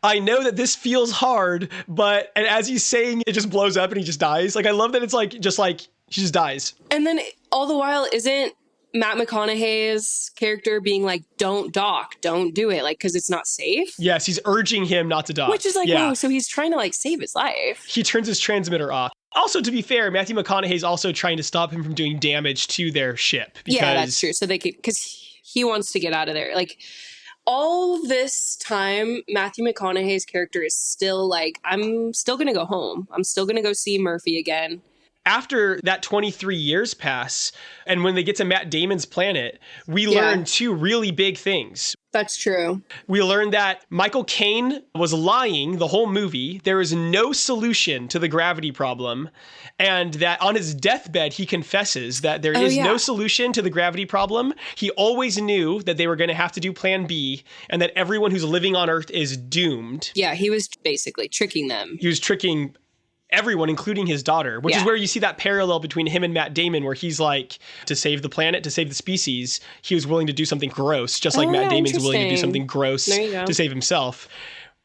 I know that this feels hard, but, and as he's saying, it just blows up and he just dies. Like, I love that it's like, just like, he just dies. And then all the while, isn't Matt McConaughey's character being like, don't dock, don't do it, like, because it's not safe? Yes, he's urging him not to dock. Which is like, yeah. whoa, so he's trying to like save his life. He turns his transmitter off. Also, to be fair, Matthew McConaughey's also trying to stop him from doing damage to their ship. Yeah, that's true. So they could, because he wants to get out of there. Like, all this time, Matthew McConaughey's character is still like, I'm still going to go home. I'm still going to go see Murphy again. After that 23 years pass, and when they get to Matt Damon's planet, we learn 2 really big things. That's true. We learned that Michael Caine was lying the whole movie. There is no solution to the gravity problem. And that on his deathbed, he confesses that there is no solution to the gravity problem. He always knew that they were going to have to do plan B, and that everyone who's living on Earth is doomed. Yeah, he was basically tricking them. He was tricking everyone, including his daughter, which is where you see that parallel between him and Matt Damon, where he's like, to save the planet, to save the species, he was willing to do something gross, just like Matt Damon's willing to do something gross to save himself.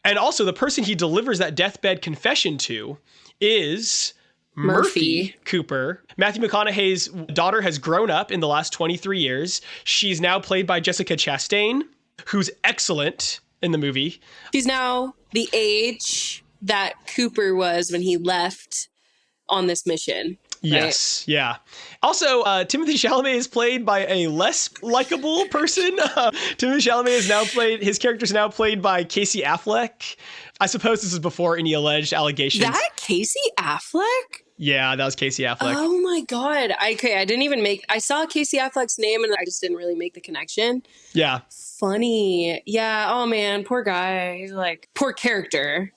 And also, the person he delivers that deathbed confession to is Murphy Cooper. Matthew McConaughey's daughter has grown up in the last 23 years. She's now played by Jessica Chastain, who's excellent in the movie. She's now the age that Cooper was when he left on this mission. Yes, yeah. Also, Timothée Chalamet is played by a less likable person. Timothée Chalamet is now played, his character is now played by Casey Affleck. I suppose this is before any alleged allegations. That Casey Affleck? Yeah, that was Casey Affleck. Oh my God. I didn't even I saw Casey Affleck's name and I just didn't really make the connection. Yeah. Funny. Yeah. Oh man, poor guy. He's like, poor character.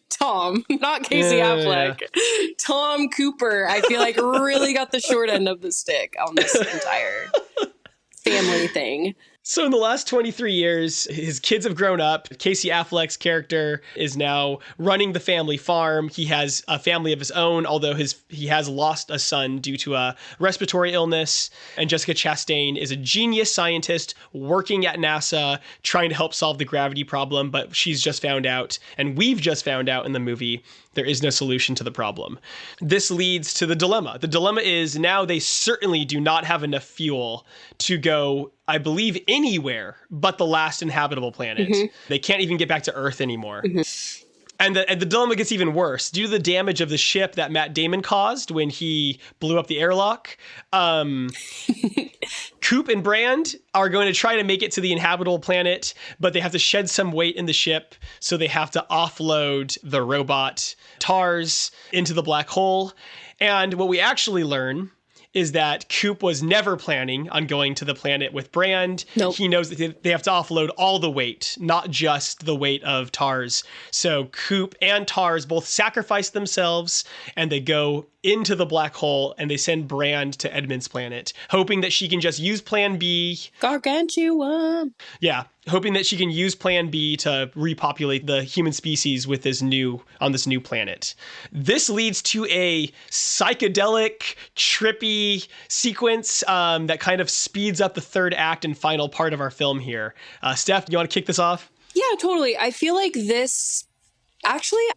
Tom, not Casey Affleck. Tom Cooper, I feel like really got the short end of the stick on this entire family thing. So in the last 23 years, his kids have grown up. Casey Affleck's character is now running the family farm. He has a family of his own, although he has lost a son due to a respiratory illness. And Jessica Chastain is a genius scientist working at NASA, trying to help solve the gravity problem. But she's just found out, and we've just found out in the movie, there is no solution to the problem. This leads to the dilemma. The dilemma is now they certainly do not have enough fuel to go, I believe, anywhere but the last inhabitable planet. Mm-hmm. They can't even get back to Earth anymore. Mm-hmm. And the dilemma gets even worse. Due to the damage of the ship that Matt Damon caused when he blew up the airlock, Coop and Brand are going to try to make it to the inhabitable planet, but they have to shed some weight in the ship, so they have to offload the robot TARS into the black hole. And what we actually learn is that Coop was never planning on going to the planet with Brand. Nope. He knows that they have to offload all the weight, not just the weight of TARS. So Coop and TARS both sacrifice themselves and they go into the black hole and they send Brand to Edmund's planet, hoping that she can just use Plan B. Gargantuan. Yeah, hoping that she can use Plan B to repopulate the human species with this new planet. This leads to a psychedelic, trippy sequence that kind of speeds up the third act and final part of our film here. Steph, you want to kick this off? Yeah, totally. I feel like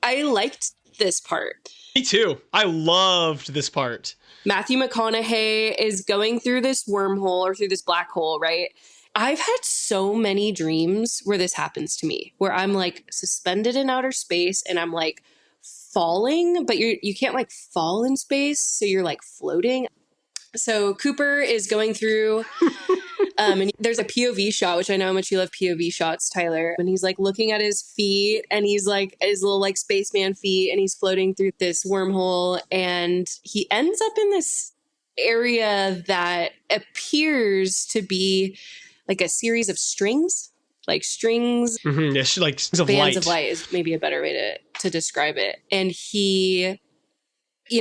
I liked this part. Me too. I loved this part. Matthew McConaughey is going through this wormhole or through this black hole, right? I've had so many dreams where this happens to me, where I'm like suspended in outer space and I'm like falling, but you can't like fall in space, so you're like floating. So Cooper is going through, and there's a POV shot, which I know how much you love POV shots, Tyler. And he's like looking at his feet, and he's like his little like spaceman feet, and he's floating through this wormhole, and he ends up in this area that appears to be like a series of strings, like strings. Mm-hmm. Yeah, like strings of bands light. Of light is maybe a better way to describe it. And he,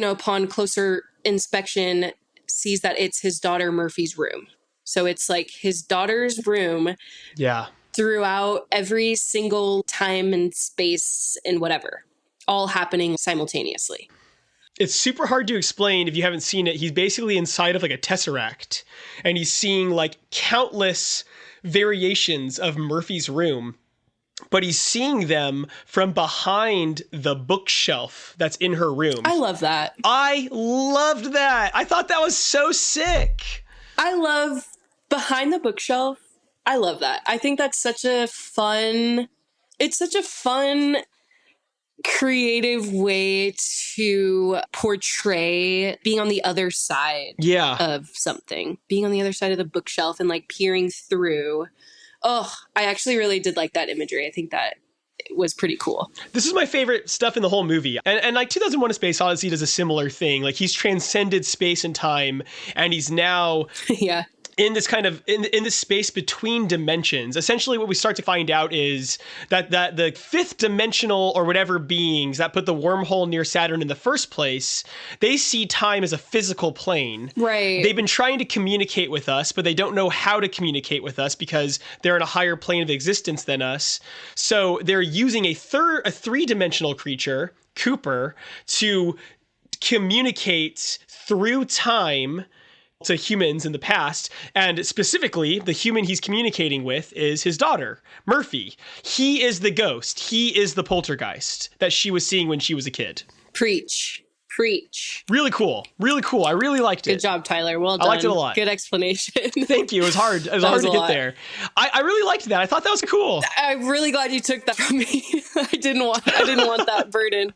upon closer inspection, sees that it's his daughter Murphy's room. So it's like his daughter's room. Yeah. Throughout every single time and space and whatever, all happening simultaneously. It's super hard to explain if you haven't seen it. He's basically inside of like a tesseract, and he's seeing like countless variations of Murphy's room, but he's seeing them from behind the bookshelf that's in her room. I love that. I loved that. I thought that was so sick. I love behind the bookshelf. I love that. I think that's such a fun creative way to portray being on the other side of something, being on the other side of the bookshelf and like peering through. Oh, I actually really did like that imagery. I think that was pretty cool. This is my favorite stuff in the whole movie. And like 2001: A Space Odyssey does a similar thing. Like he's transcended space and time, and he's now in this kind of in this space between dimensions. Essentially what we start to find out is that the fifth dimensional or whatever beings that put the wormhole near Saturn in the first place, they see time as a physical plane. Right. They've been trying to communicate with us, but they don't know how to communicate with us because they're in a higher plane of existence than us. So they're using a three-dimensional creature, Cooper, to communicate through time to humans in the past, and specifically the human he's communicating with is his daughter, Murphy. He is the ghost. He is the poltergeist that she was seeing when she was a kid. Preach. Really cool. I really liked it. Good job, Tyler. Well done. I liked it a lot. Good explanation. Thank you. It was hard. It was hard to get there. I really liked that. I thought that was cool. I'm really glad you took that from me. I didn't want that burden.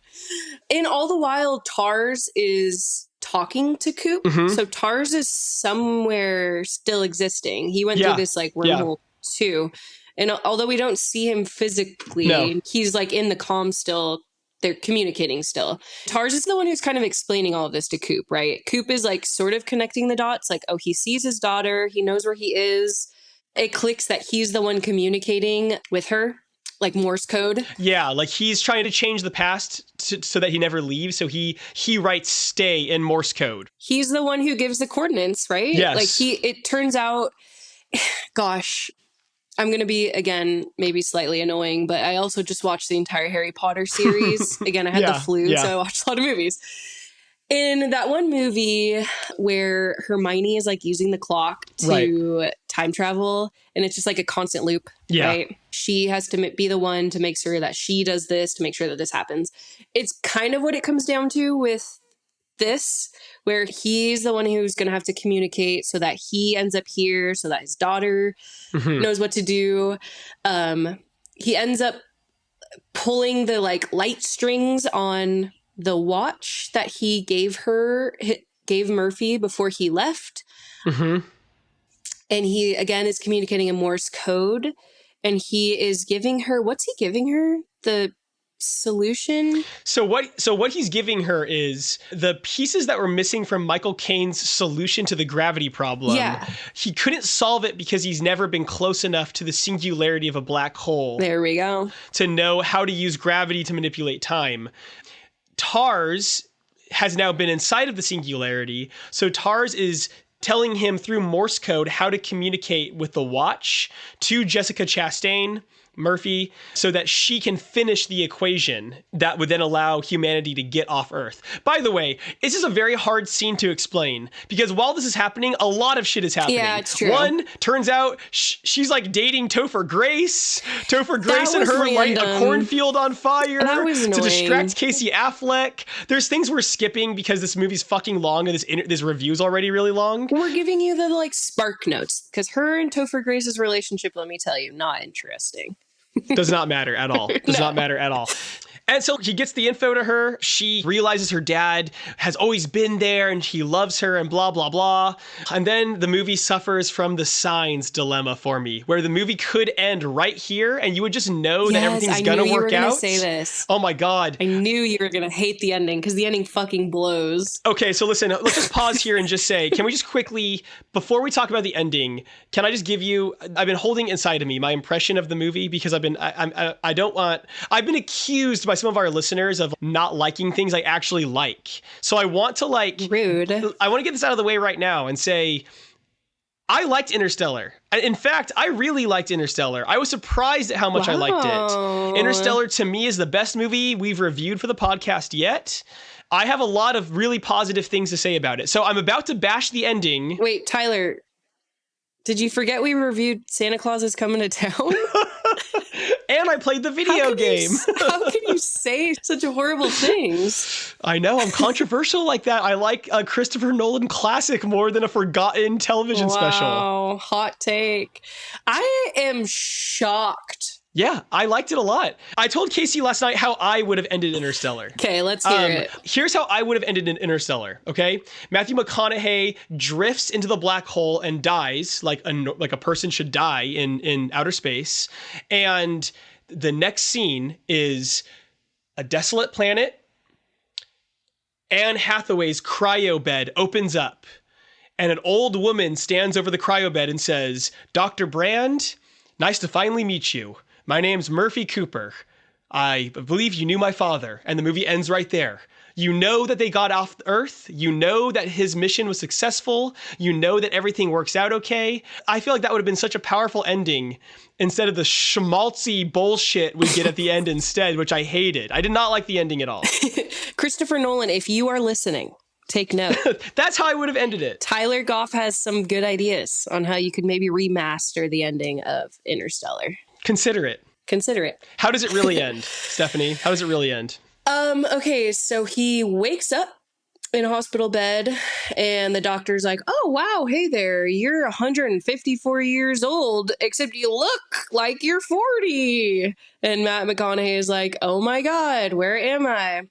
And all the while, TARS is talking to Coop. So TARS is somewhere still existing. He went through this like wormhole too. And although we don't see him physically, he's like in the comm still. They're communicating still. TARS is the one who's kind of explaining all of this to Coop, right? Coop is like sort of connecting the dots. Like, oh, he sees his daughter. He knows where he is. It clicks that he's the one communicating with her, like Morse code. Yeah, like he's trying to change the past so that he never leaves. So he writes stay in Morse code. He's the one who gives the coordinates, right? Yes. Like it turns out, gosh, I'm going to be, again, maybe slightly annoying, but I also just watched the entire Harry Potter series. Again, I had the flu, so I watched a lot of movies. In that one movie where Hermione is like using the clock to time travel, and it's just like a constant loop, right? She has to be the one to make sure that she does this, to make sure that this happens. It's kind of what it comes down to with this, where he's the one who's going to have to communicate so that he ends up here, so that his daughter knows what to do. He ends up pulling the like light strings on the watch that he gave Murphy before he left. And he again is communicating in Morse code, and he is giving her, what's he giving her? The solution. So what he's giving her is the pieces that were missing from Michael Caine's solution to the gravity problem. He couldn't solve it because he's never been close enough to the singularity of a black hole. There we go. To know how to use gravity to manipulate time. TARS has now been inside of the singularity. So TARS is telling him through Morse code how to communicate with the watch to Jessica Chastain, Murphy, so that she can finish the equation that would then allow humanity to get off Earth. By the way, this is a very hard scene to explain because while this is happening, a lot of shit is happening. Yeah, it's true. One, turns out she's like dating Topher Grace. Topher Grace and her light a cornfield on fire to distract Casey Affleck. There's things we're skipping because this movie's fucking long and this review's already really long. We're giving you the like spark notes because her and Topher Grace's relationship, let me tell you, not interesting. Does not matter at all. Does not matter at all. And so he gets the info to her. She realizes her dad has always been there and he loves her and blah, blah, blah. And then the movie suffers from the signs dilemma for me, where the movie could end right here and you would just know that everything's going to work out. I knew you were going to say this. Oh my God. I knew you were going to hate the ending because the ending fucking blows. Okay, so listen, let's just pause here and just say, can we just quickly, before we talk about the ending, can I just give you, I've been holding inside of me my impression of the movie because I've been accused by some of our listeners of not liking things I actually like. So I want to rude. I want to get this out of the way right now and say, I liked Interstellar. In fact, I really liked Interstellar. I was surprised at how much I liked it. Interstellar to me is the best movie we've reviewed for the podcast yet. I have a lot of really positive things to say about it. So I'm about to bash the ending. Wait, Tyler, did you forget we reviewed Santa Claus is Coming to Town? And I played the video game. How can you say such horrible things? I know, I'm controversial like that. I like a Christopher Nolan classic more than a forgotten television special. Wow, hot take. I am shocked. Yeah, I liked it a lot. I told Casey last night how I would have ended Interstellar. Okay, let's hear it. Here's how I would have ended Interstellar, okay? Matthew McConaughey drifts into the black hole and dies like a person should die in outer space. And the next scene is a desolate planet. Anne Hathaway's cryo bed opens up. And an old woman stands over the cryo bed and says, "Dr. Brand, nice to finally meet you. My name's Murphy Cooper. I believe you knew my father." And the movie ends right there. You know that they got off Earth. You know that his mission was successful. You know that everything works out okay. I feel like that would have been such a powerful ending instead of the schmaltzy bullshit we get at the end instead, which I hated. I did not like the ending at all. Christopher Nolan, if you are listening, take note. That's how I would have ended it. Tyler Goff has some good ideas on how you could maybe remaster the ending of Interstellar. Consider it. Consider it. How does it really end, Stephanie? How does it really end? Okay, so he wakes up in a hospital bed and the doctor's like, "Oh, wow, hey there, you're 154 years old, except you look like you're 40. And Matt McConaughey is like, "Oh my God, where am I?"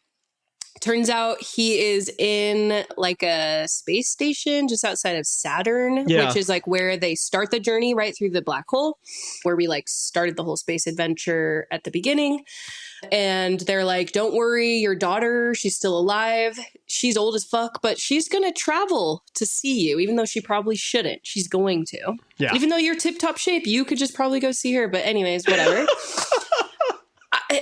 Turns out he is in like a space station just outside of Saturn, which is like where they start the journey right through the black hole, where we like started the whole space adventure at the beginning. And they're like, don't worry, your daughter, she's still alive. She's old as fuck, but she's going to travel to see you, even though she probably shouldn't. She's going to. Yeah. Even though you're tip-top shape, you could just probably go see her. But anyways, whatever.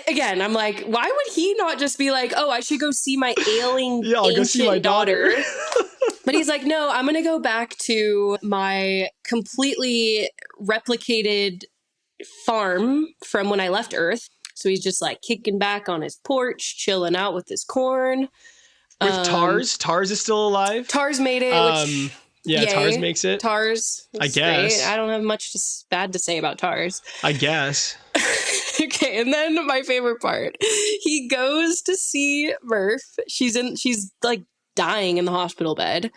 Again, I'm like, why would he not just be like, oh, I should go see my ailing I'll go see my daughter. But he's like, no, I'm going to go back to my completely replicated farm from when I left Earth. So he's just like kicking back on his porch, chilling out with his corn. With Tars. Tars is still alive. Tars made it. Which, yeah, yay. Tars makes it. Tars. I guess. Great. I don't have much bad to say about Tars. I guess. Okay, and then my favorite part. He goes to see Murph. She's like dying in the hospital bed.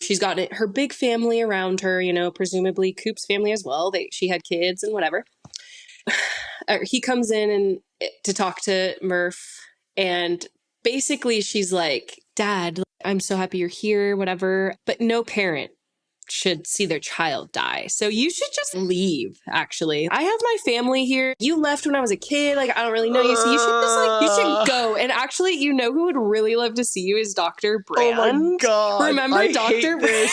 She's got her big family around her, you know, presumably Coop's family as well. She had kids and whatever. He comes in and to talk to Murph, and basically she's like, Dad, I'm so happy you're here, whatever, but no parent should see their child die. So you should just leave, actually. I have my family here. You left when I was a kid. Like, I don't really know you. So you should just you should go. And actually, you know who would really love to see you is Dr. Brand. Oh my God. Remember Dr. Brand?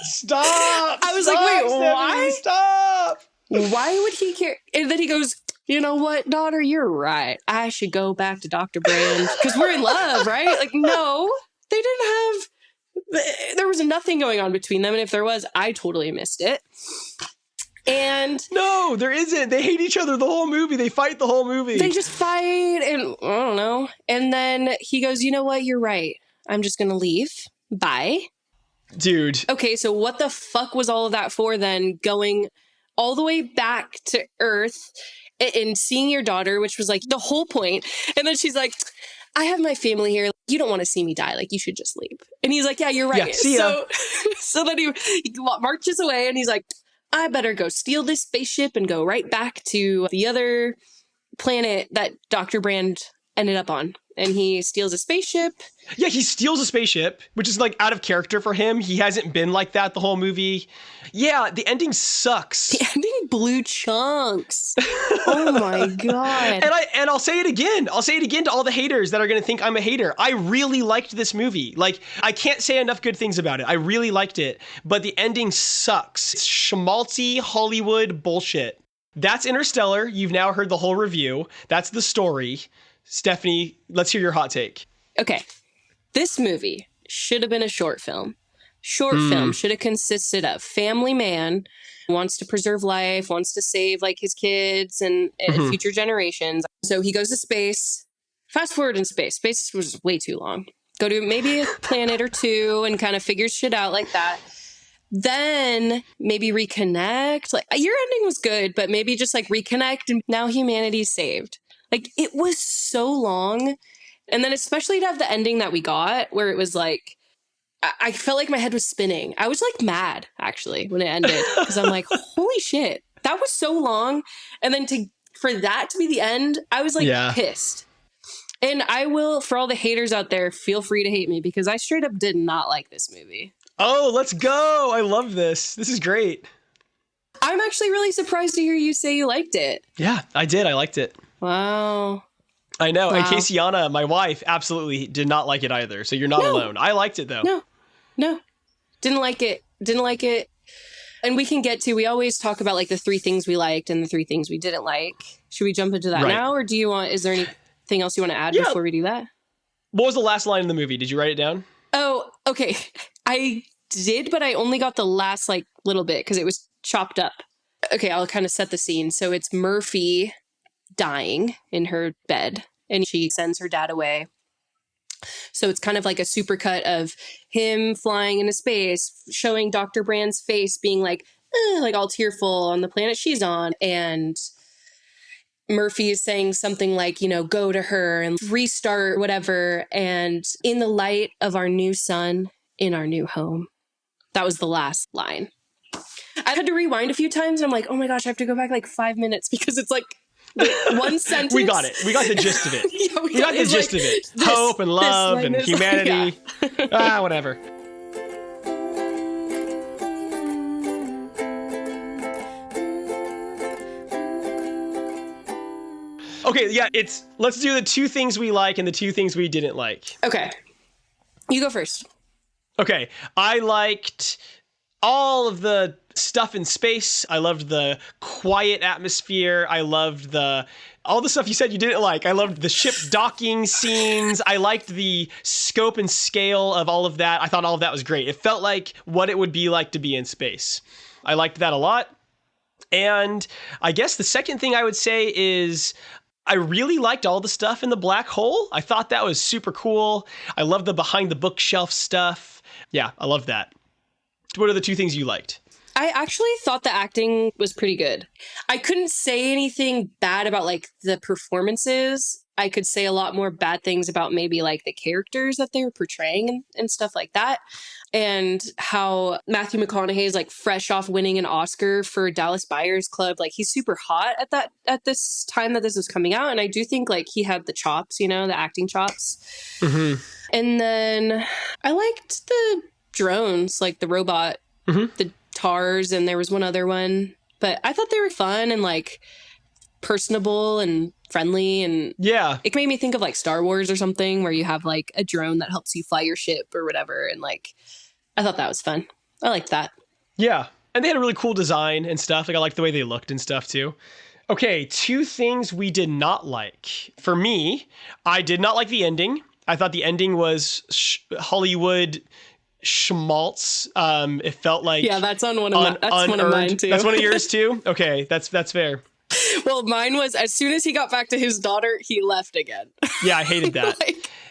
Stop. I was like, wait, Stephanie, why? Stop. Why would he care? And then he goes, you know what, daughter, you're right. I should go back to Dr. Brand because we're in love, right? Like, no, they didn't have, there was nothing going on between them. And if there was, I totally missed it. And no, there isn't. They hate each other the whole movie. They fight the whole movie. They just fight and I don't know. And then he goes, you know what, you're right. I'm just going to leave. Bye. Dude. Okay, so what the fuck was all of that for then, going all the way back to Earth and seeing your daughter, which was like the whole point. And then she's like, I have my family here. You don't want to see me die. Like, you should just leave. And he's like, yeah, you're right. Yeah, see ya. So then he marches away and he's like, I better go steal this spaceship and go right back to the other planet that Dr. Brand ended up on. And he steals a spaceship. Yeah, he steals a spaceship, which is like out of character for him. He hasn't been like that the whole movie. Yeah, the ending sucks. The ending blew chunks. Oh my God. And I'll say it again. I'll say it again to all the haters that are going to think I'm a hater. I really liked this movie. Like, I can't say enough good things about it. I really liked it. But the ending sucks. It's schmaltzy Hollywood bullshit. That's Interstellar. You've now heard the whole review. That's the story. Stephanie, let's hear your hot take. Okay. This movie should have been a short film. Short film should have consisted of family man wants to preserve life, wants to save like his kids and future generations. So he goes to space. Fast forward in space. Space was way too long. Go to maybe a planet or two and kind of figure shit out like that. Then maybe reconnect. Like, your ending was good, but maybe just like reconnect and now humanity's saved. Like, it was so long. And then especially to have the ending that we got where it was like, I felt like my head was spinning. I was like mad actually when it ended because I'm like, holy shit, that was so long. And then for that to be the end, I was like pissed. And I will, for all the haters out there, feel free to hate me because I straight up did not like this movie. Oh, let's go. I love this. This is great. I'm actually really surprised to hear you say you liked it. Yeah, I did. I liked it. Wow. I know. Wow. And Casiana, my wife, absolutely did not like it either. So you're not alone. I liked it though. No. Didn't like it. And we we always talk about like the 3 things we liked and the 3 things we didn't like. Should we jump into that now? Or is there anything else you want to add before we do that? What was the last line in the movie? Did you write it down? Oh, okay. I did, but I only got the last like little bit because it was chopped up. Okay, I'll kind of set the scene. So it's Murphy dying in her bed and she sends her dad away. So it's kind of like a supercut of him flying into space, showing Dr. Brand's face being like all tearful on the planet she's on. And Murphy is saying something like, go to her and restart whatever. And in the light of our new sun in our new home. That was the last line. I had to rewind a few times. And I'm like, oh my gosh, I have to go back like 5 minutes because it's like One sentence. We got it. We got the gist of it. Yeah, We got the gist of it. Hope and love and humanity. Whatever. Okay, yeah, let's do the 2 things we like and the 2 things we didn't like. Okay. You go first. Okay, I liked all of the stuff in space. I loved the quiet atmosphere. I loved all the stuff you said you didn't like. I loved the ship docking scenes. I liked the scope and scale of all of that. I thought all of that was great. It felt like what it would be like to be in space. I liked that a lot. And I guess the second thing I would say is I really liked all the stuff in the black hole. I thought that was super cool. I love the behind the bookshelf stuff. Yeah, I love that. What are the 2 things you liked? I actually thought the acting was pretty good. I couldn't say anything bad about like the performances. I could say a lot more bad things about maybe like the characters that they were portraying and stuff like that. And how Matthew McConaughey is like fresh off winning an Oscar for Dallas Buyers Club. Like he's super hot at this time that this was coming out. And I do think like he had the chops, the acting chops. Mm-hmm. And then I liked the drones, like the robot, the TARS, and there was one other one. But I thought they were fun and like personable and friendly, and yeah, it made me think of like Star Wars or something where you have like a drone that helps you fly your ship or whatever, and like I thought that was fun. I liked that. Yeah, and they had a really cool design and stuff. Like I liked the way they looked and stuff too. Okay, 2 things we did not like. For me, I did not like the ending. I thought the ending was Hollywood schmaltz. It felt like that's on one of one of mine too. That's one of yours too. Okay, that's fair. Well, mine was as soon as he got back to his daughter, he left again. Yeah, I hated that.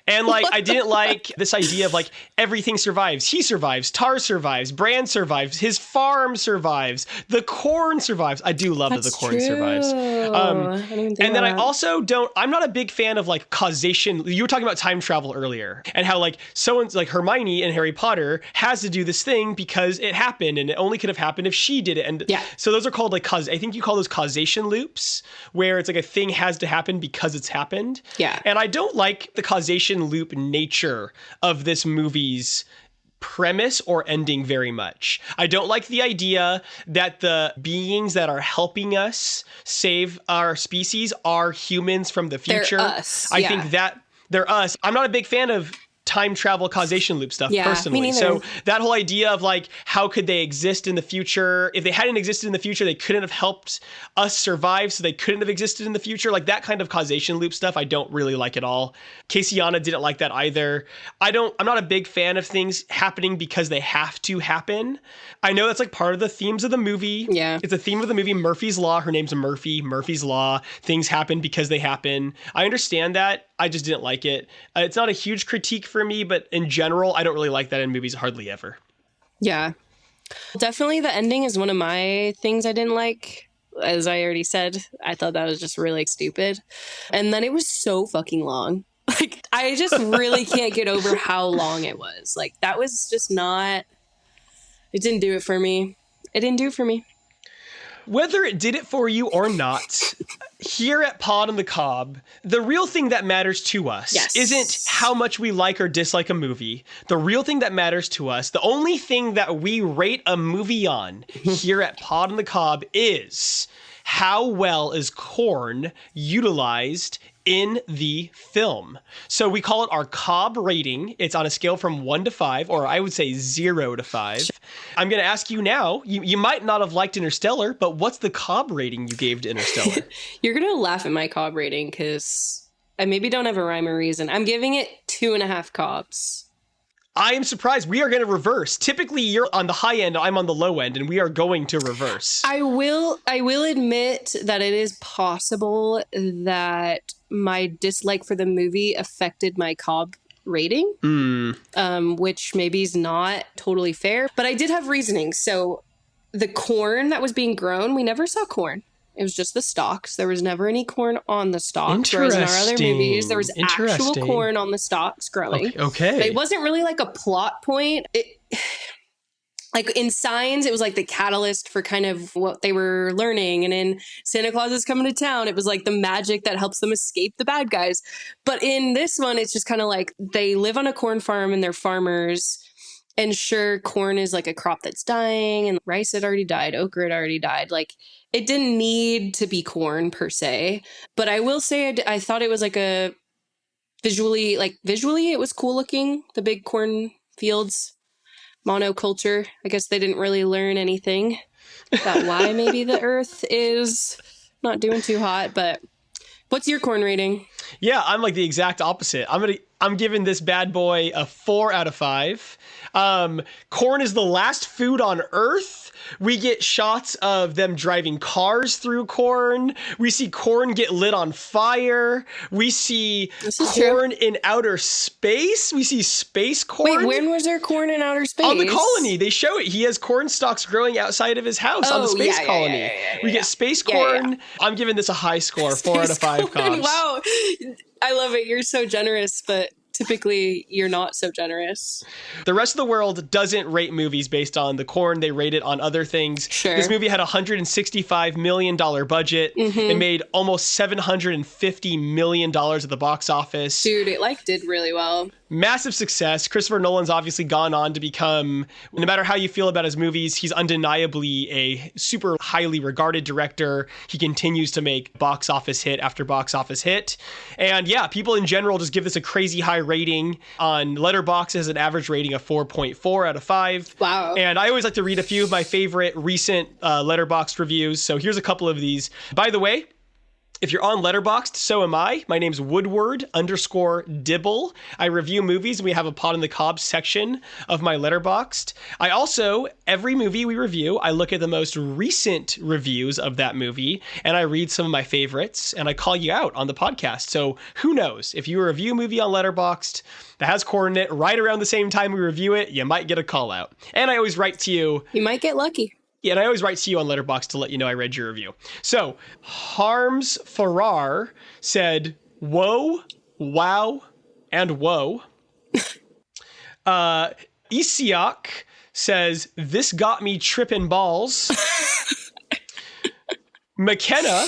And like, I didn't like this idea of like everything survives. He survives. Tar survives. Brand survives. His farm survives. The corn survives. I do love that the corn survives. And then I also I'm not a big fan of like causation. You were talking about time travel earlier and how like someone's like Hermione in Harry Potter has to do this thing because it happened and it only could have happened if she did it. And so those are called like I think you call those causation loops, where it's like a thing has to happen because it's happened. Yeah. And I don't like the causation loop nature of this movie's premise or ending very much. I don't like the idea that the beings that are helping us save our species are humans from the future. They're us. I think that they're us. I'm not a big fan of time travel causation loop stuff personally. So that whole idea of like, how could they exist in the future? If they hadn't existed in the future, they couldn't have helped us survive, so they couldn't have existed in the future. Like that kind of causation loop stuff, I don't really like at all. Kasiana didn't like that either. I'm not a big fan of things happening because they have to happen. I know that's like part of the themes of the movie. Yeah. It's a theme of the movie, Murphy's Law. Her name's Murphy. Murphy's Law. Things happen because they happen. I understand that. I just didn't like it. It's not a huge critique for me, but in general, I don't really like that in movies hardly ever. Yeah. Definitely the ending is one of my things I didn't like. As I already said, I thought that was just really stupid. And then it was so fucking long. Like, I just really can't get over how long it was. Like, that was just not... It didn't do it for me. It didn't do it for me. Whether it did it for you or not, here at Pod on the Cob, the real thing that matters to us isn't how much we like or dislike a movie. The real thing that matters to us, the only thing that we rate a movie on here at Pod on the Cob is how well is corn utilized in the film. So we call it our Cobb rating. It's on a scale from 1 to 5, or I would say 0 to 5. I'm going to ask you now, you might not have liked Interstellar, but what's the Cobb rating you gave to Interstellar? You're going to laugh at my Cobb rating because I maybe don't have a rhyme or reason. I'm giving it 2.5 Cobbs. I am surprised. We are going to reverse. Typically, you're on the high end, I'm on the low end, and we are going to reverse. I will admit that it is possible that my dislike for the movie affected my Cobb rating, which maybe is not totally fair. But I did have reasoning. So the corn that was being grown, we never saw corn. It was just the stalks. There was never any corn on the stalks. Whereas in our other movies, there was actual corn on the stalks growing. Okay. But it wasn't really like a plot point. like in Signs, it was like the catalyst for kind of what they were learning. And in Santa Claus is Coming to Town, it was like the magic that helps them escape the bad guys. But in this one, it's just kind of like they live on a corn farm and they're farmers. And sure, corn is like a crop that's dying, and rice had already died, okra had already died. Like, it didn't need to be corn per se. But I will say I thought it was like a visually, it was cool looking, the big corn fields. Monoculture. I guess they didn't really learn anything about why maybe the earth is not doing too hot. But what's your corn rating? Yeah, I'm like the exact opposite. I'm giving this bad boy a 4 out of 5. Corn is the last food on Earth. We get shots of them driving cars through corn. We see corn get lit on fire. We see corn in outer space. We see space corn. Wait, when was there corn in outer space? On the colony. They show it. He has corn stalks growing outside of his house on the space colony. We get space corn. I'm giving this a high score, 4 out of 5 cops. Wow. I love it. You're so generous, but typically you're not so generous. The rest of the world doesn't rate movies based on the corn. They rate it on other things. Sure. This movie had a $165 million budget. It made almost $750 million at the box office. Dude, it did really well. Massive success. Christopher Nolan's obviously gone on to become, no matter how you feel about his movies, he's undeniably a super highly regarded director. He continues to make box office hit after box office hit. And yeah, people in general just give this a crazy high rating. On Letterboxd, it has an average rating of 4.4 out of 5. Wow. And I always like to read a few of my favorite recent Letterboxd reviews. So here's a couple of these. By the way, if you're on Letterboxd, so am I. My name's Woodward_Dibble. I review movies. We have a Pod in the Cob section of my Letterboxd. I also, every movie we review, I look at the most recent reviews of that movie, and I read some of my favorites, and I call you out on the podcast. So who knows? If you review a movie on Letterboxd that has corn in it right around the same time we review it, you might get a call out. And I always write to you. You might get lucky. Yeah, and I always write to you on Letterboxd to let you know I read your review. So, Harms Farrar said, whoa, wow, and whoa. Isiak says, this got me tripping balls. McKenna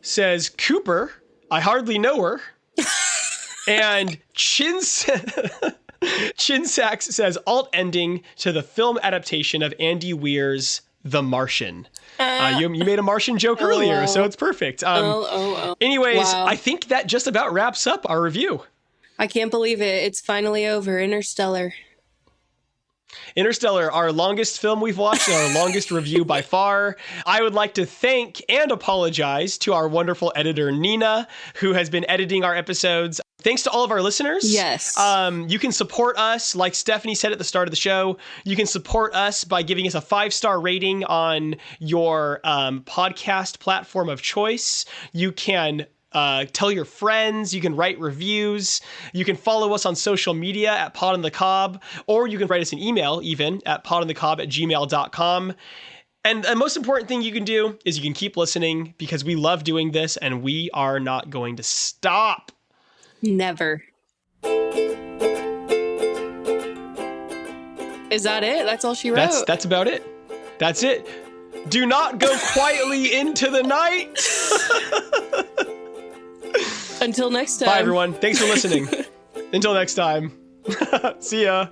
says, Cooper, I hardly know her. And Chinsax says, alt ending to the film adaptation of Andy Weir's The Martian. You made a Martian joke earlier, so it's perfect. Anyways, wow. I think that just about wraps up our review. I can't believe it. It's finally over. Interstellar, our longest film we've watched and our longest review by far. I would like to thank and apologize to our wonderful editor, Nina, who has been editing our episodes. Thanks to all of our listeners. Yes. You can support us, like Stephanie said at the start of the show. You can support us by giving us a 5-star rating on your podcast platform of choice. You can tell your friends. You can write reviews. You can follow us on social media at Pod on the Cob, or you can write us an email even at podonthecob@gmail.com. And the most important thing you can do is you can keep listening, because we love doing this and we are not going to stop. Never. Is that it? That's all she wrote? That's about it. That's it. Do not go quietly into the night. Until next time. Bye, everyone. Thanks for listening. Until next time. See ya.